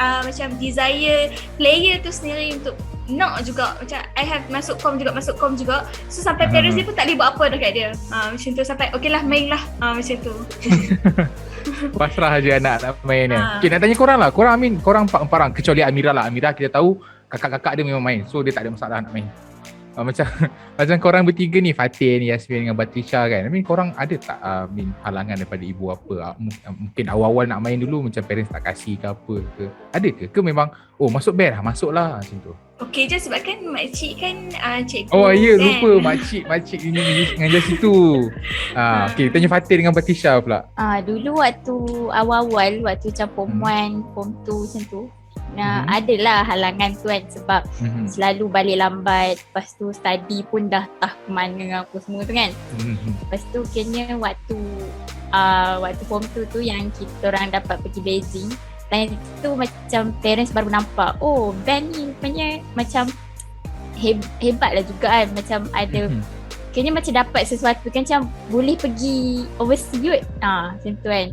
desire player tu sendiri untuk nak juga, macam I have masuk kom juga, so sampai parents dia pun tak boleh buat apa dekat dia. Macam tu, sampai okay lah main lah, macam tu. Pasrah je anak nak main ni. Okay, nak tanya korang lah, korang empat-empat, kecuali Amira lah. Amira kita tahu kakak-kakak dia memang main, so dia tak ada masalah nak main. Macam korang bertiga ni, Fatin, Yasmin dengan Batrisha kan, I mean korang ada tak halangan daripada ibu apa? Mungkin awal-awal nak main dulu macam parents tak kasih ke apa ke? Ada ke? Ke memang masuk band lah, masuklah macam tu? Okay je sebab kan makcik kan cikgu. Oh ya, kan? lupa makcik ini mengajar situ. Okay, tanya Fatin dengan Batrisha pula. Dulu waktu awal-awal, waktu macam form 1, form 2 macam tu, adalah halangan tu kan, sebab selalu balik lambat, lepas tu study pun dah tak ke mana apa semua tu kan. Lepas tu kayaknya waktu form 2 tu yang kita orang dapat pergi Beijing, dan itu macam parents baru nampak, band ni rupanya macam hebat lah juga kan, macam ada kayaknya macam dapat sesuatu kan, macam boleh pergi overseas youth macam tu kan.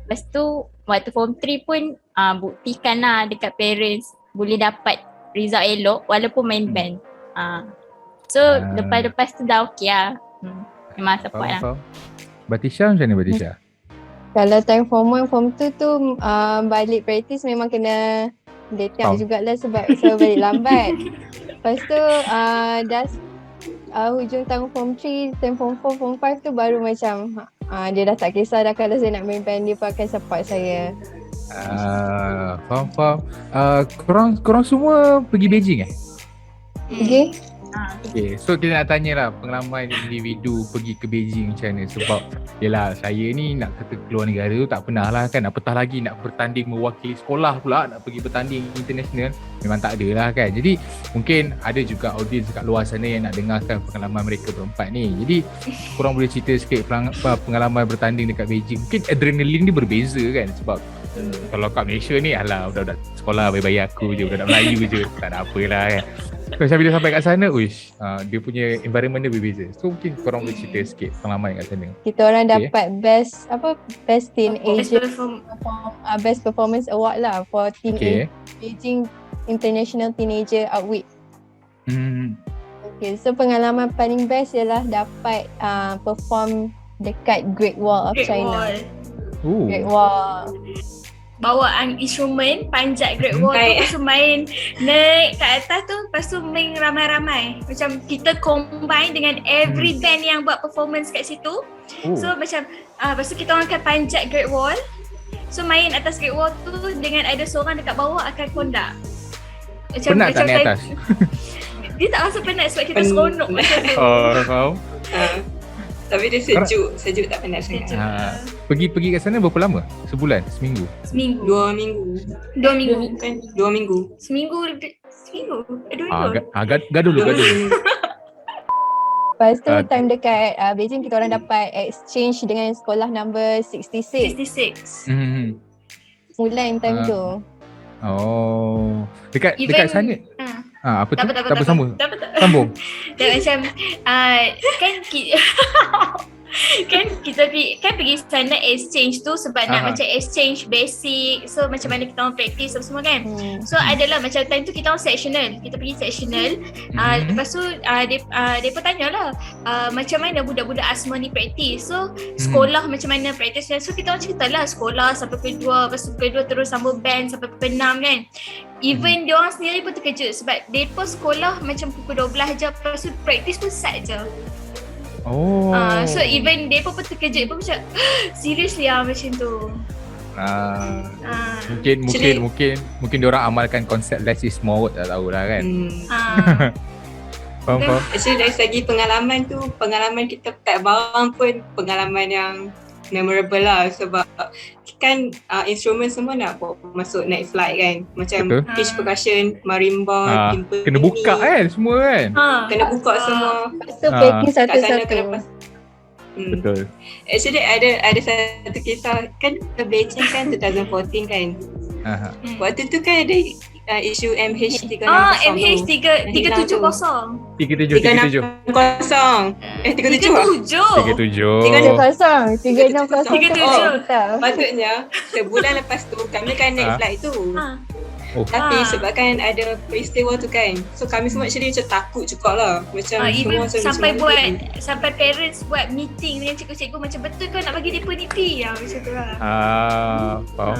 Lepas tu waktu form 3 pun buktikan lah dekat parents boleh dapat result elok walaupun main band. So lepas tu dah okey lah. Memang support lah. Batrisha macam mana Batrisha? Kalau time form 1, form 2 tu balik praktis memang kena letak jugalah sebab balik lambat. Lepas tu dah hujung tahun form 3, time form 4, form 5 tu baru macam dia dah tak kisah dah kalau saya nak main band, dia pun akan support saya. Faham. Korang semua pergi Beijing Okay. Okay, so kita nak tanya lah pengalaman individu pergi ke Beijing macam mana. Sebab yelah, saya ni nak kata keluar negara tu tak pernah lah kan. Apatah lagi nak bertanding mewakili sekolah pula, nak pergi bertanding international, memang tak ada lah kan. Jadi mungkin ada juga audiens dekat luar sana yang nak dengarkan pengalaman mereka berempat ni. Jadi korang boleh cerita sikit pengalaman bertanding dekat Beijing. Mungkin adrenalin dia berbeza kan, sebab Kalau kat Malaysia ni alah budak-budak sekolah bayar aku je, budak-budak Melayu je, tak ada apalah kan. So macam bila sampai kat sana, dia punya environment dia berbeza. So mungkin korang boleh cerita sikit pengalaman kat sana. Kita orang Okay. dapat best Best teenager perform- best performance award lah for Okay. Beijing International Teenager Outweek. Hmm. Okay, so pengalaman paling best ialah dapat perform dekat Great Wall of Great China. Wall. Great Wall. Bawa instrumen, panjat Great Wall tu, Baik. lepas tu main naik kat atas tu, lepas tu main ramai-ramai. Macam kita combine dengan every band yang buat performance kat situ. So macam lepas tu kita orang akan panjat Great Wall. So main atas Great Wall tu dengan ada seorang dekat bawah akan kondak. Penat tak naik atas? Dia tak rasa penat sebab kita Pen- seronok macam tu. Faham? Tapi dia sejuk tak penat sangat. Pergi kat sana berapa lama? Sebulan? Seminggu? Seminggu. 2 minggu. 2 minggu. Kan 2 minggu. Seminggu. 2 minggu. Gaduh dulu. Lepas tu time dekat Beijing kita orang dapat exchange dengan sekolah number 66. 66. Mulan time tu. Oh. Dekat Even- sana. Apa tu? Tak apa. Sambung. Tak. Sambung. Dan macam kan kita pergi sana exchange tu sebab nak macam exchange basic. So macam mana kita orang practice apa semua kan. So adalah macam time tu kita orang sectional. Kita pergi sectional. Lepas tu dia pun tanyalah macam mana budak-budak asma ni practice. So sekolah macam mana practice. So kita orang ceritalah sekolah sampai pukul 2, lepas tu pukul 2 terus sambung band sampai pukul 6 kan. Even dia orang sendiri pun terkejut sebab depa sekolah macam pukul 12 je, lepas tu practice pun start je. Oh. So even depa pun terkejut pun macam seriously macam tu. Mungkin diorang amalkan konsep less is more, tak tahulah kan. Faham. Actually dari segi pengalaman kita kat bawang pun pengalaman yang memorable lah sebab kan instrumen semua nak bawa masuk night flight kan. Macam Betul. pitch percussion, marimba, timpani. Kena buka kan semua kan. Kena buka semua. Lepas tu packing Kat sana satu-satu. kena Betul. Actually ada satu kisah kan ke Beijing kan 2014 kan. Waktu tu kan ada isu MH360 MH370. 37. 360. 37 Patutnya sebulan lepas tu kami kan naik flight tu. Tapi sebabkan ada peristiwa tu kan, so kami semua actually macam takut juga lah. Macam Even semua sampai parents buat meeting dengan cikgu-cikgu macam betul kau nak bagi depa ni fee macam tu lah. Faham.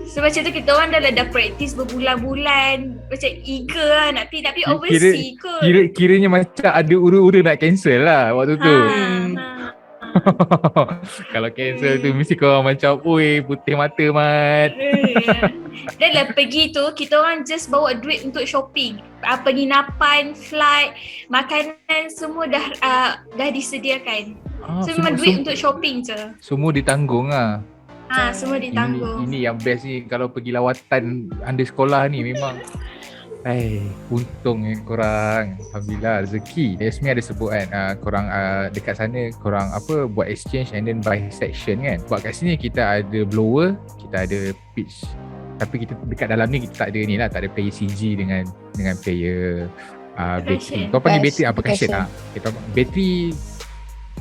So macam tu kita orang dah practice berbulan-bulan, macam eager lah nak pergi tapi overseas kot. Kiranya macam ada ura-ura nak cancel lah waktu tu. Kalau cancel tu mesti korang macam oi putih mata mat. Dan lah pergi tu kita orang just bawa duit untuk shopping. Penginapan, flight, makanan semua dah disediakan. So memang duit untuk shopping je. Semua ditanggung lah. Semua ditanggung. Ini yang best ni kalau pergi lawatan under sekolah ni memang untung korang. Alhamdulillah rezeki. Yasmin ada sebut kan korang dekat sana korang buat exchange and then by section kan. Sebab kat sini kita ada blower, kita ada pitch. Tapi kita dekat dalam ni kita tak ada ni lah, tak ada player CG dengan player battery. Kau panggil battery percussion lah. Kita battery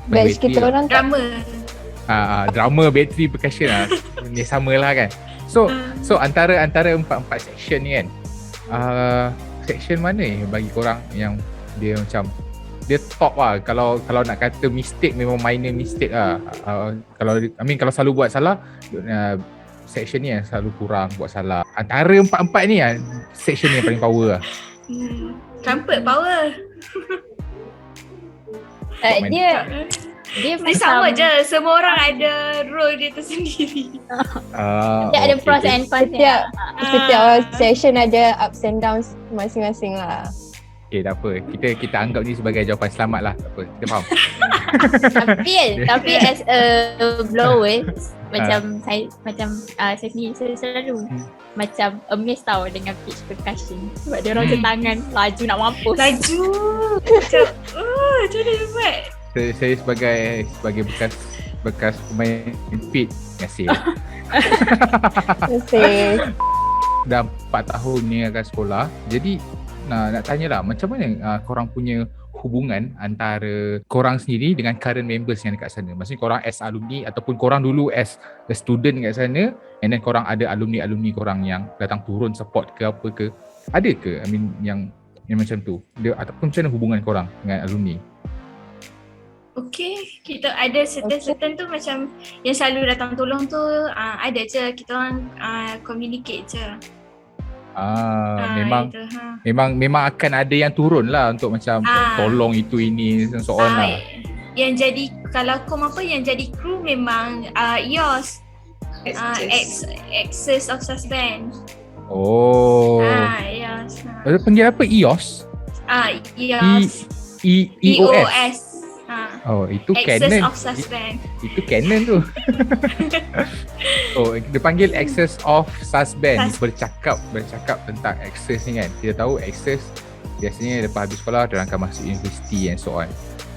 batch kita orang drama. Drama, battery, percussion lah. Ni sama lah kan. So antara 4 section ni kan, section mana bagi korang yang dia macam dia top lah. Kalau nak kata mistake memang minor mistake lah. Kalau selalu buat salah, section ni yang selalu kurang buat salah. Antara 4 ni lah, section ni yang paling power lah. Trumpet power. Dia sama je, semua orang ada role dia tersendiri. Dia ada pros and cons. Setiap session ada ups and downs masing-masing lah. Okay, tak apa. Kita anggap ni sebagai jawapan selamat lah. Tak apa, kita faham. Tapi as a blower macam saya sendiri saya selalu macam amazed tau dengan pitch percussion sebab dia orang macam tangan laju nak mampus. Macam macam mana dia buat? Saya sebagai bekas pemain pitch, terima kasih. Masih. Dah 4 tahun ni akan sekolah. Jadi nak tanyalah macam mana korang punya hubungan antara korang sendiri dengan current members yang dekat sana. Maksudnya korang as alumni ataupun korang dulu as a student kat sana, and then korang ada alumni-alumni korang yang datang turun support ke apa ke. Ada ke? I mean yang macam tu. Ataupun macam mana hubungan korang dengan alumni? Okay, kita ada certain tu macam yang selalu datang tolong tu ada je, kita orang communicate je. Memang akan ada yang turun lah untuk macam tolong itu ini and so on lah. Yang jadi kalau kom apa yang jadi kru memang EOS, Access of Suspend. EOS. Panggil apa EOS? EOS. EOS. Itu Access Canon. of Suspend. Itu Canon tu. Dia panggil Access of Suspend. Bercakap tentang access ni kan. Kita tahu access biasanya lepas habis sekolah diorang akan masuk universiti and so on.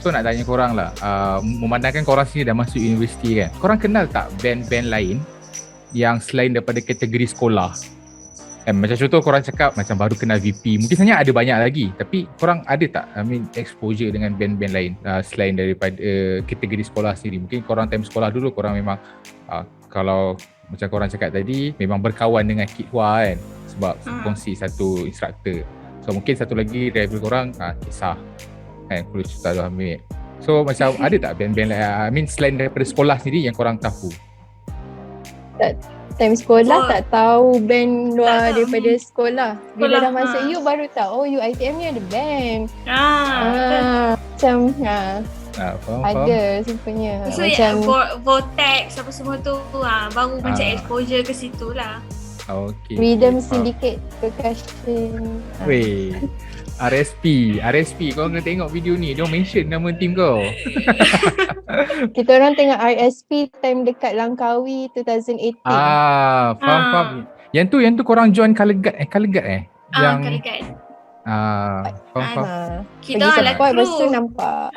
So nak tanya korang lah, memandangkan korang sini dah masuk universiti kan, korang kenal tak band-band lain yang selain daripada kategori sekolah? Macam contoh korang cakap macam baru kenal VP, mungkin sebenarnya ada banyak lagi, tapi korang ada tak exposure dengan band-band lain selain daripada kategori sekolah sendiri? Mungkin korang time sekolah dulu korang memang kalau macam korang cakap tadi memang berkawan dengan Kid Hua kan, sebab kongsi satu instructor. So mungkin satu lagi rival korang Kisah kan, Kulit Cinta Dua Ambil. So macam ada tak band-band lain selain daripada sekolah sendiri yang korang tahu? Time sekolah tak tahu band luar daripada sekolah. Bila dah masuk U baru tahu UiTM ni ada band. Macam faham. ada sebenarnya. So macam Vortex apa semua tu baru macam exposure ke situ lah. Okay. Rhythm Syndicate Percussion. Weh, RSP kau kena tengok video ni, dia mention nama team kau. Kita orang tengok RSP time dekat Langkawi 2018. Faham. Yang tu korang join Color Guard yang Color Guard. faham. Kita orang lah Lepas kru. tu nampak.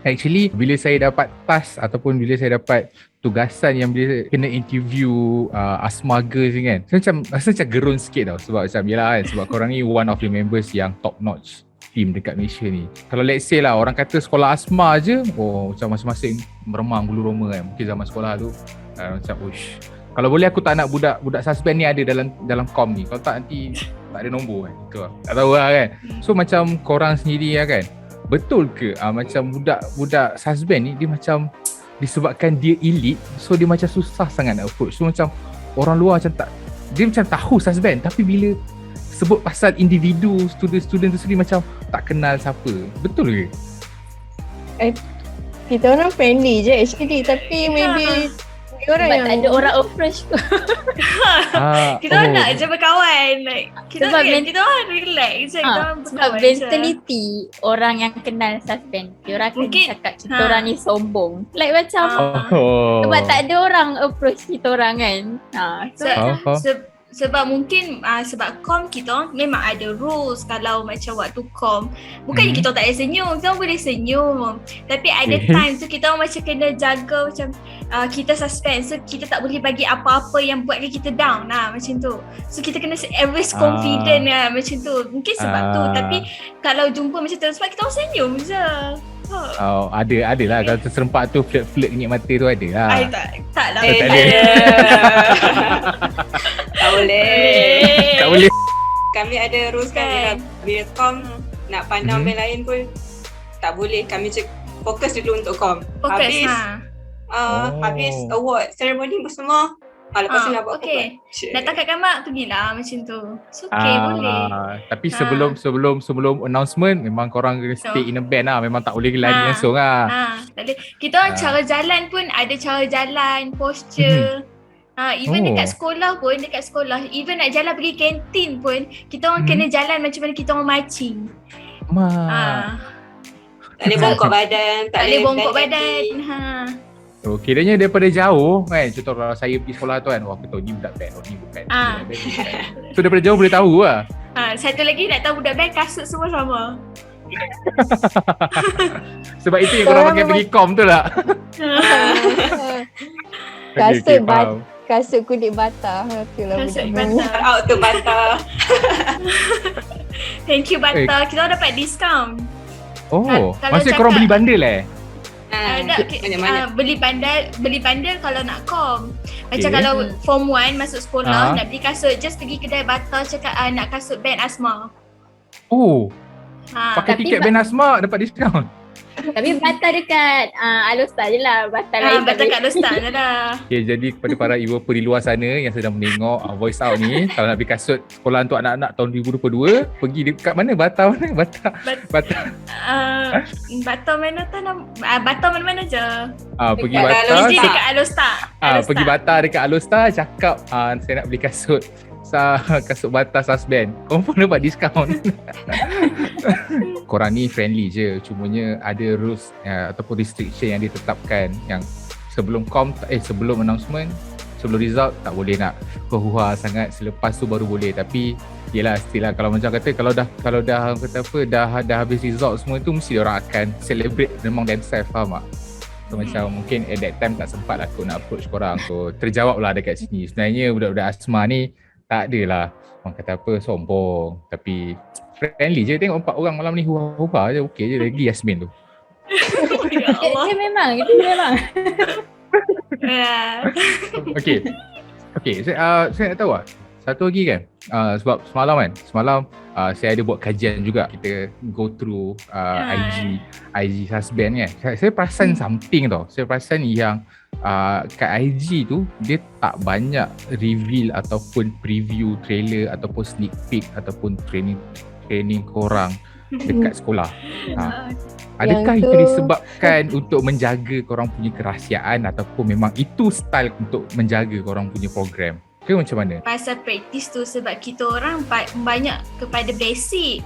Actually bila saya dapat task ataupun bila saya dapat tugasan yang bila kena interview Asma Girls ni kan, saya rasa macam gerun sikit tau, sebab macam yelah kan, sebab korang ni one of the members yang top notch team dekat Malaysia ni. Kalau let's say lah orang kata sekolah Asma je, macam masing-masing meremang bulu roma kan, mungkin zaman sekolah tu macam ush, kalau boleh aku tak nak budak suspend ni ada dalam kom ni, kalau tak nanti tak ada nombor kan, itu lah, tak tahu lah kan. So macam korang sendiri lah kan, betul ke macam budak suspend ni dia macam disebabkan dia elite, so dia macam susah sangat nak approach. So macam orang luar macam tak, dia macam tahu suspend, tapi bila sebut pasal individu student tu sendiri macam tak kenal siapa. Betul ke? Kita orang friendly je actually, tapi maybe dia orang Sebab yang tak ada orang approach tu. Kita orang nak je berkawan, like kita orang relax je, kita orang Sebab berkawan je. mentality orang yang kenal suspend, dia orang akan Mungkin- cakap kita orang ni sombong. Like macam sebab tak ada orang approach kita orang kan. Sebab mungkin sebab kom kita orang memang ada rules. Kalau macam waktu kom, bukannya kita orang tak boleh senyum, kita orang boleh senyum, tapi ada time tu kita orang macam kena jaga macam kita suspend, so kita tak boleh bagi apa-apa yang buatkan kita down macam tu. So kita kena always confident macam tu. Mungkin sebab tu, tapi kalau jumpa macam tu sebab kita orang senyum je. Ada lah kalau terserempak tu flirt ingat mata tu ada lah. Tak lah. Tak ada. Tak boleh. Tak boleh. Kami ada rules kan, bila kom nak pandang band lain pun tak boleh. Kami fokus dulu untuk kom. Fokus Habis award ceremony semua, lepas tu nak buat apa? Nak tangkap gambar pergilah macam tu. So boleh. Tapi sebelum announcement memang korang kena stay in a band lah. Memang tak boleh lari langsung lah. Tak boleh. Kita orang cara jalan pun ada cara jalan, posture. Even dekat sekolah pun, even nak jalan pergi kantin pun, kita orang kena jalan macam mana kita orang marching. Tak boleh bongkok badan, Tak boleh bongkok badan. So kiranya daripada jauh kan, contoh kalau saya pergi sekolah tu kan, aku tahu ni budak band, ni bukan. So daripada jauh boleh tahu lah. Satu lagi nak tahu budak band, kasut semua sama. Sebab itu yang korang pakai pergi kom tu lah. Kasut faham. kasut kulit bata. Itulah Kasut budak bata. Shout out to Bata. Thank you Bata. Kita orang dapat diskaun. Oh, Kalau maksudnya cakap- korang beli bundle Banyak-banyak. Beli bundle kalau nak kom. Macam Okay. kalau form 1 masuk sekolah Ah. nak beli kasut, just pergi kedai Bata cakap nak kasut band Asma. Oh, pakai Tapi tiket band Asma dapat diskaun. Tapi Bata dekat Alostar je lah. Bata lain. Bata kat Lostar je lah. Okay, jadi kepada para ibu bapa di luar sana yang sedang menengok Voice Out ni, kalau nak beli kasut sekolah untuk anak-anak tahun 2022, pergi dekat mana? Bata mana? Bata. Bata mana tu Bata mana-mana je. Pergi Dekat Bata. Mesti dekat Alostar. Pergi Bata dekat Alostar, cakap saya nak beli kasut. Kasut Bata suspend. Confirm dapat diskaun. Korang ni friendly je, cumanya ada rules ataupun restriction yang ditetapkan yang sebelum sebelum announcement, sebelum result tak boleh nak huha sangat, selepas tu baru boleh. Tapi yelah, still lah, kalau macam kata kalau dah kata apa dah habis result semua tu, mesti orang akan celebrate among themselves, faham tak? So, macam mungkin at that time tak sempat lah aku nak approach korang. So terjawab lah dekat sini. Sebenarnya budak-budak Asma ni tak adalah orang kata apa sombong, tapi friendly je. Tengok 4 orang malam ni huha-huha je, okey je lagi Yasmin tu. Ya Allah. Dia memang, itu memang. Okey, saya nak tahu lah. Satu lagi kan, sebab semalam saya ada buat kajian juga. Kita go through IG husband kan. Saya perasan something tau. Saya perasan yang kat IG tu dia tak banyak reveal ataupun preview trailer ataupun sneak peek ataupun training korang dekat sekolah. Adakah Yang itu tu- disebabkan untuk menjaga korang punya kerahsiaan ataupun memang itu style untuk menjaga korang punya program? Ke macam mana? Pasal praktis tu sebab kita orang banyak kepada basic.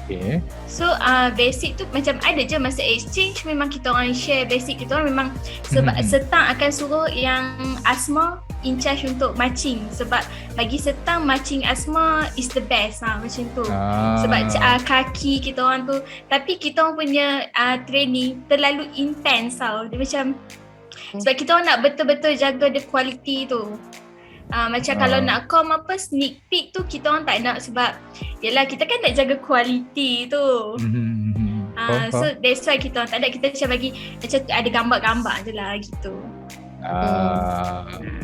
Okay. So basic tu macam ada je masa exchange, memang kita orang share basic. Kita orang memang sebab setang akan suruh yang Asma in charge untuk marching, sebab bagi setang marching Asma is the best macam tu. Sebab kaki kita orang tu, tapi kita orang punya training terlalu intense tau. Dia macam sebab kita orang nak betul-betul jaga the quality tu. Macam kalau nak kom apa sneak peek tu kita orang tak nak, sebab yelah kita kan nak jaga quality tu. So that's why kita orang tak ada, kita macam bagi macam ada gambar-gambar je lah gitu.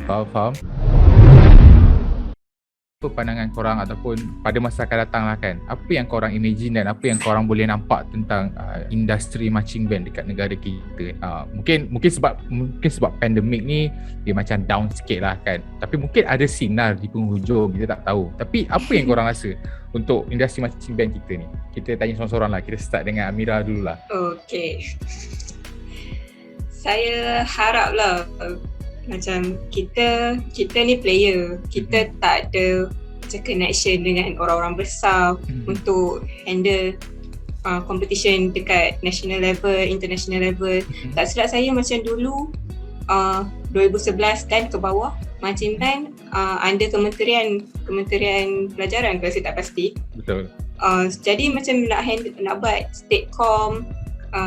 Faham. Apa pandangan korang ataupun pada masa akan datang lah kan, apa yang korang imagine dan apa yang korang boleh nampak tentang industri marching band dekat negara kita? Mungkin sebab pandemik ni dia macam down sikit lah kan, tapi mungkin ada sinar di penghujung, kita tak tahu. Tapi apa yang korang rasa untuk industri marching band kita ni? Kita tanya seorang-seorang lah. Kita start dengan Amira dulu lah. Okay. Saya harap lah macam kita ni player, kita tak ada macam connection dengan orang-orang besar untuk handle competition dekat national level, international level. Tak silap saya macam dulu 2011 dan ke bawah, marching band under Kementerian Pelajaran, kalau saya tak pasti. Betul. Jadi macam nak buat state com,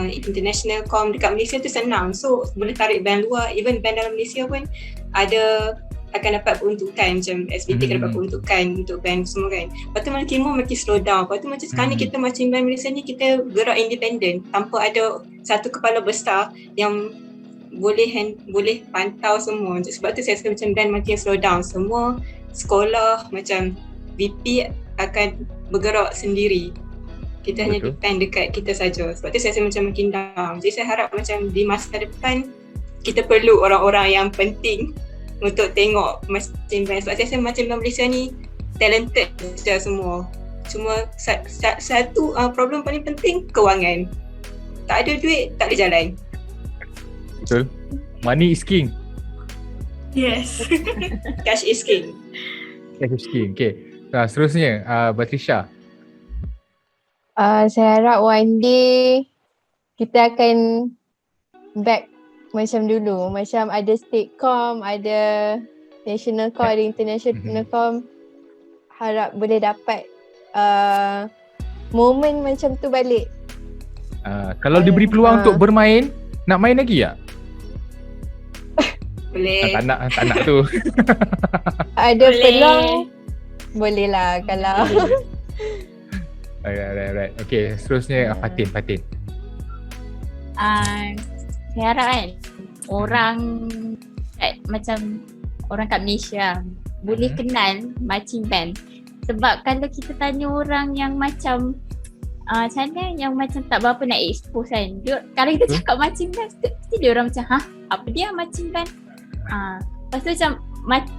international com dekat Malaysia tu senang. So boleh tarik band luar, even band dalam Malaysia pun akan dapat peruntukan, macam SBT akan dapat peruntukan untuk band semua kan. Lepas tu makin timur makin slow down. Lepas tu macam sekarang ni kita marching band Malaysia ni kita gerak independent tanpa ada satu kepala besar yang boleh pantau semua. Sebab tu saya rasa macam band makin slow down. Semua sekolah macam VP akan bergerak sendiri. Kita hanya depend dekat kita saja. Sebab tu saya rasa macam makin down. Jadi saya harap macam di masa depan kita perlu orang-orang yang penting untuk tengok marching band. Sebab saya rasa marching band Malaysia ni talented je semua. Cuma satu problem paling penting, kewangan. Tak ada duit, tak boleh jalan. Betul. Money is king. Yes. Cash is king. Cash is king. Okay. Seterusnya, Batrisha. Saya harap one day kita akan back macam dulu. Macam ada state com, ada national com, ada international com. Harap boleh dapat moment macam tu balik. Kalau diberi peluang untuk bermain, nak main lagi tak? Boleh. Tak nak tu. Ada Boleh. peluang boleh lah kalau Alright. Okay, seterusnya Fatin. Saya harap kan orang macam orang kat Malaysia boleh kenal marching band. Sebab kalau kita tanya orang yang macam macam mana yang macam tak berapa nak expose kan. Kalau kita cakap marching band, mesti dia orang macam apa dia marching band? Lepas tu macam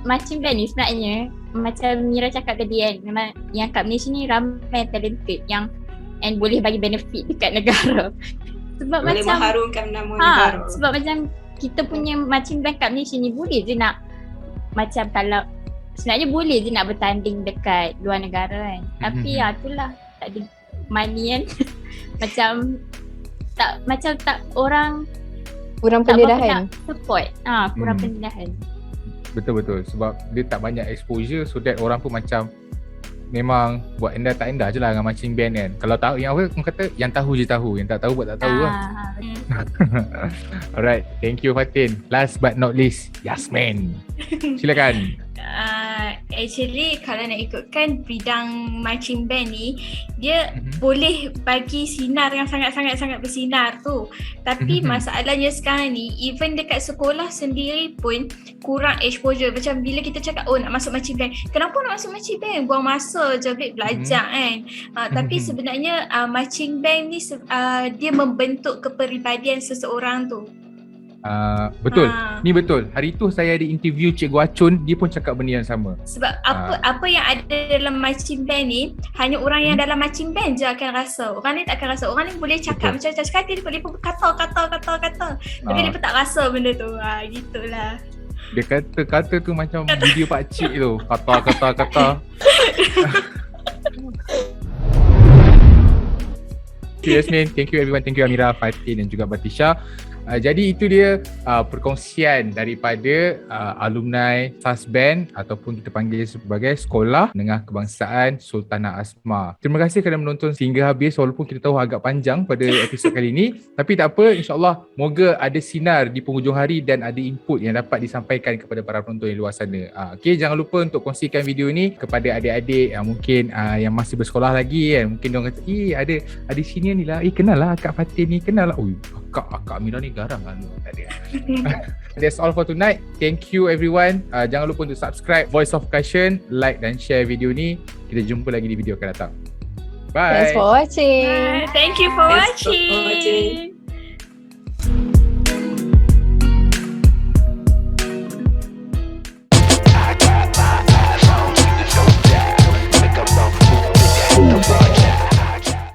marching band ni sebenarnya macam Mira cakap tadi kan, memang yang kat Malaysia ni ramai talented yang and boleh bagi benefit dekat negara. Sebab Boleh macam mengharumkan nama negara. sebab macam kita punya marching band kat Malaysia ni boleh je nak macam kalau sebenarnya boleh je nak bertanding dekat luar negara kan. Tapi itulah tak ada money kan. macam tak orang kurang tak berapa pendedahan. nak support. Kurang pendedahan. Betul sebab dia tak banyak exposure, so that orang pun macam memang buat endah tak endah je lah dengan marching band kan. Kalau tahu yang apa, orang kata yang tahu je tahu, yang tak tahu buat tak tahu lah. Alright, thank you Fatin. Last but not least, Yasmin. Silakan. Actually kalau nak ikutkan bidang marching band ni, dia boleh bagi sinar yang sangat-sangat bersinar tu. Tapi masalahnya sekarang ni, even dekat sekolah sendiri pun kurang exposure. Macam bila kita cakap nak masuk marching band, kenapa nak masuk marching band? Buang masa je, belajar kan. Tapi sebenarnya marching band ni dia membentuk kepribadian seseorang tu. Betul. Ni betul. Hari tu saya ada interview Cikgu Acun, dia pun cakap benda yang sama. Sebab apa yang ada dalam marching band ni, hanya orang yang dalam marching band je akan rasa. Orang ni tak akan rasa. Orang ni boleh cakap macam-macam sekali, dia pun kata. Tapi dia pun tak rasa benda tu. Gitulah. Dia kata tu macam video pakcik tu. Kata. Thank you Yasmin, thank you everyone, thank you Amira, Fatin dan juga Batisha. Jadi itu dia perkongsian daripada alumni SAS Band ataupun kita panggil sebagai Sekolah Menengah Kebangsaan Sultanah Asma. Terima kasih kerana menonton sehingga habis walaupun kita tahu agak panjang pada episod kali ini. Tapi tak apa, insyaAllah moga ada sinar di penghujung hari dan ada input yang dapat disampaikan kepada para penonton di luar sana. Okay, jangan lupa untuk kongsikan video ni kepada adik-adik yang mungkin yang masih bersekolah lagi kan. Mungkin diorang kata, ada senior ni lah, kenal lah Kak Fatin ni, kenal lah. Kak Amira ni garang kan. Tak ada. That's all for tonight. Thank you everyone. Jangan lupa untuk subscribe Voice of Caution, like dan share video ni. Kita jumpa lagi di video akan datang. Bye. Thanks for watching. Thank you for Thanks for watching. watching.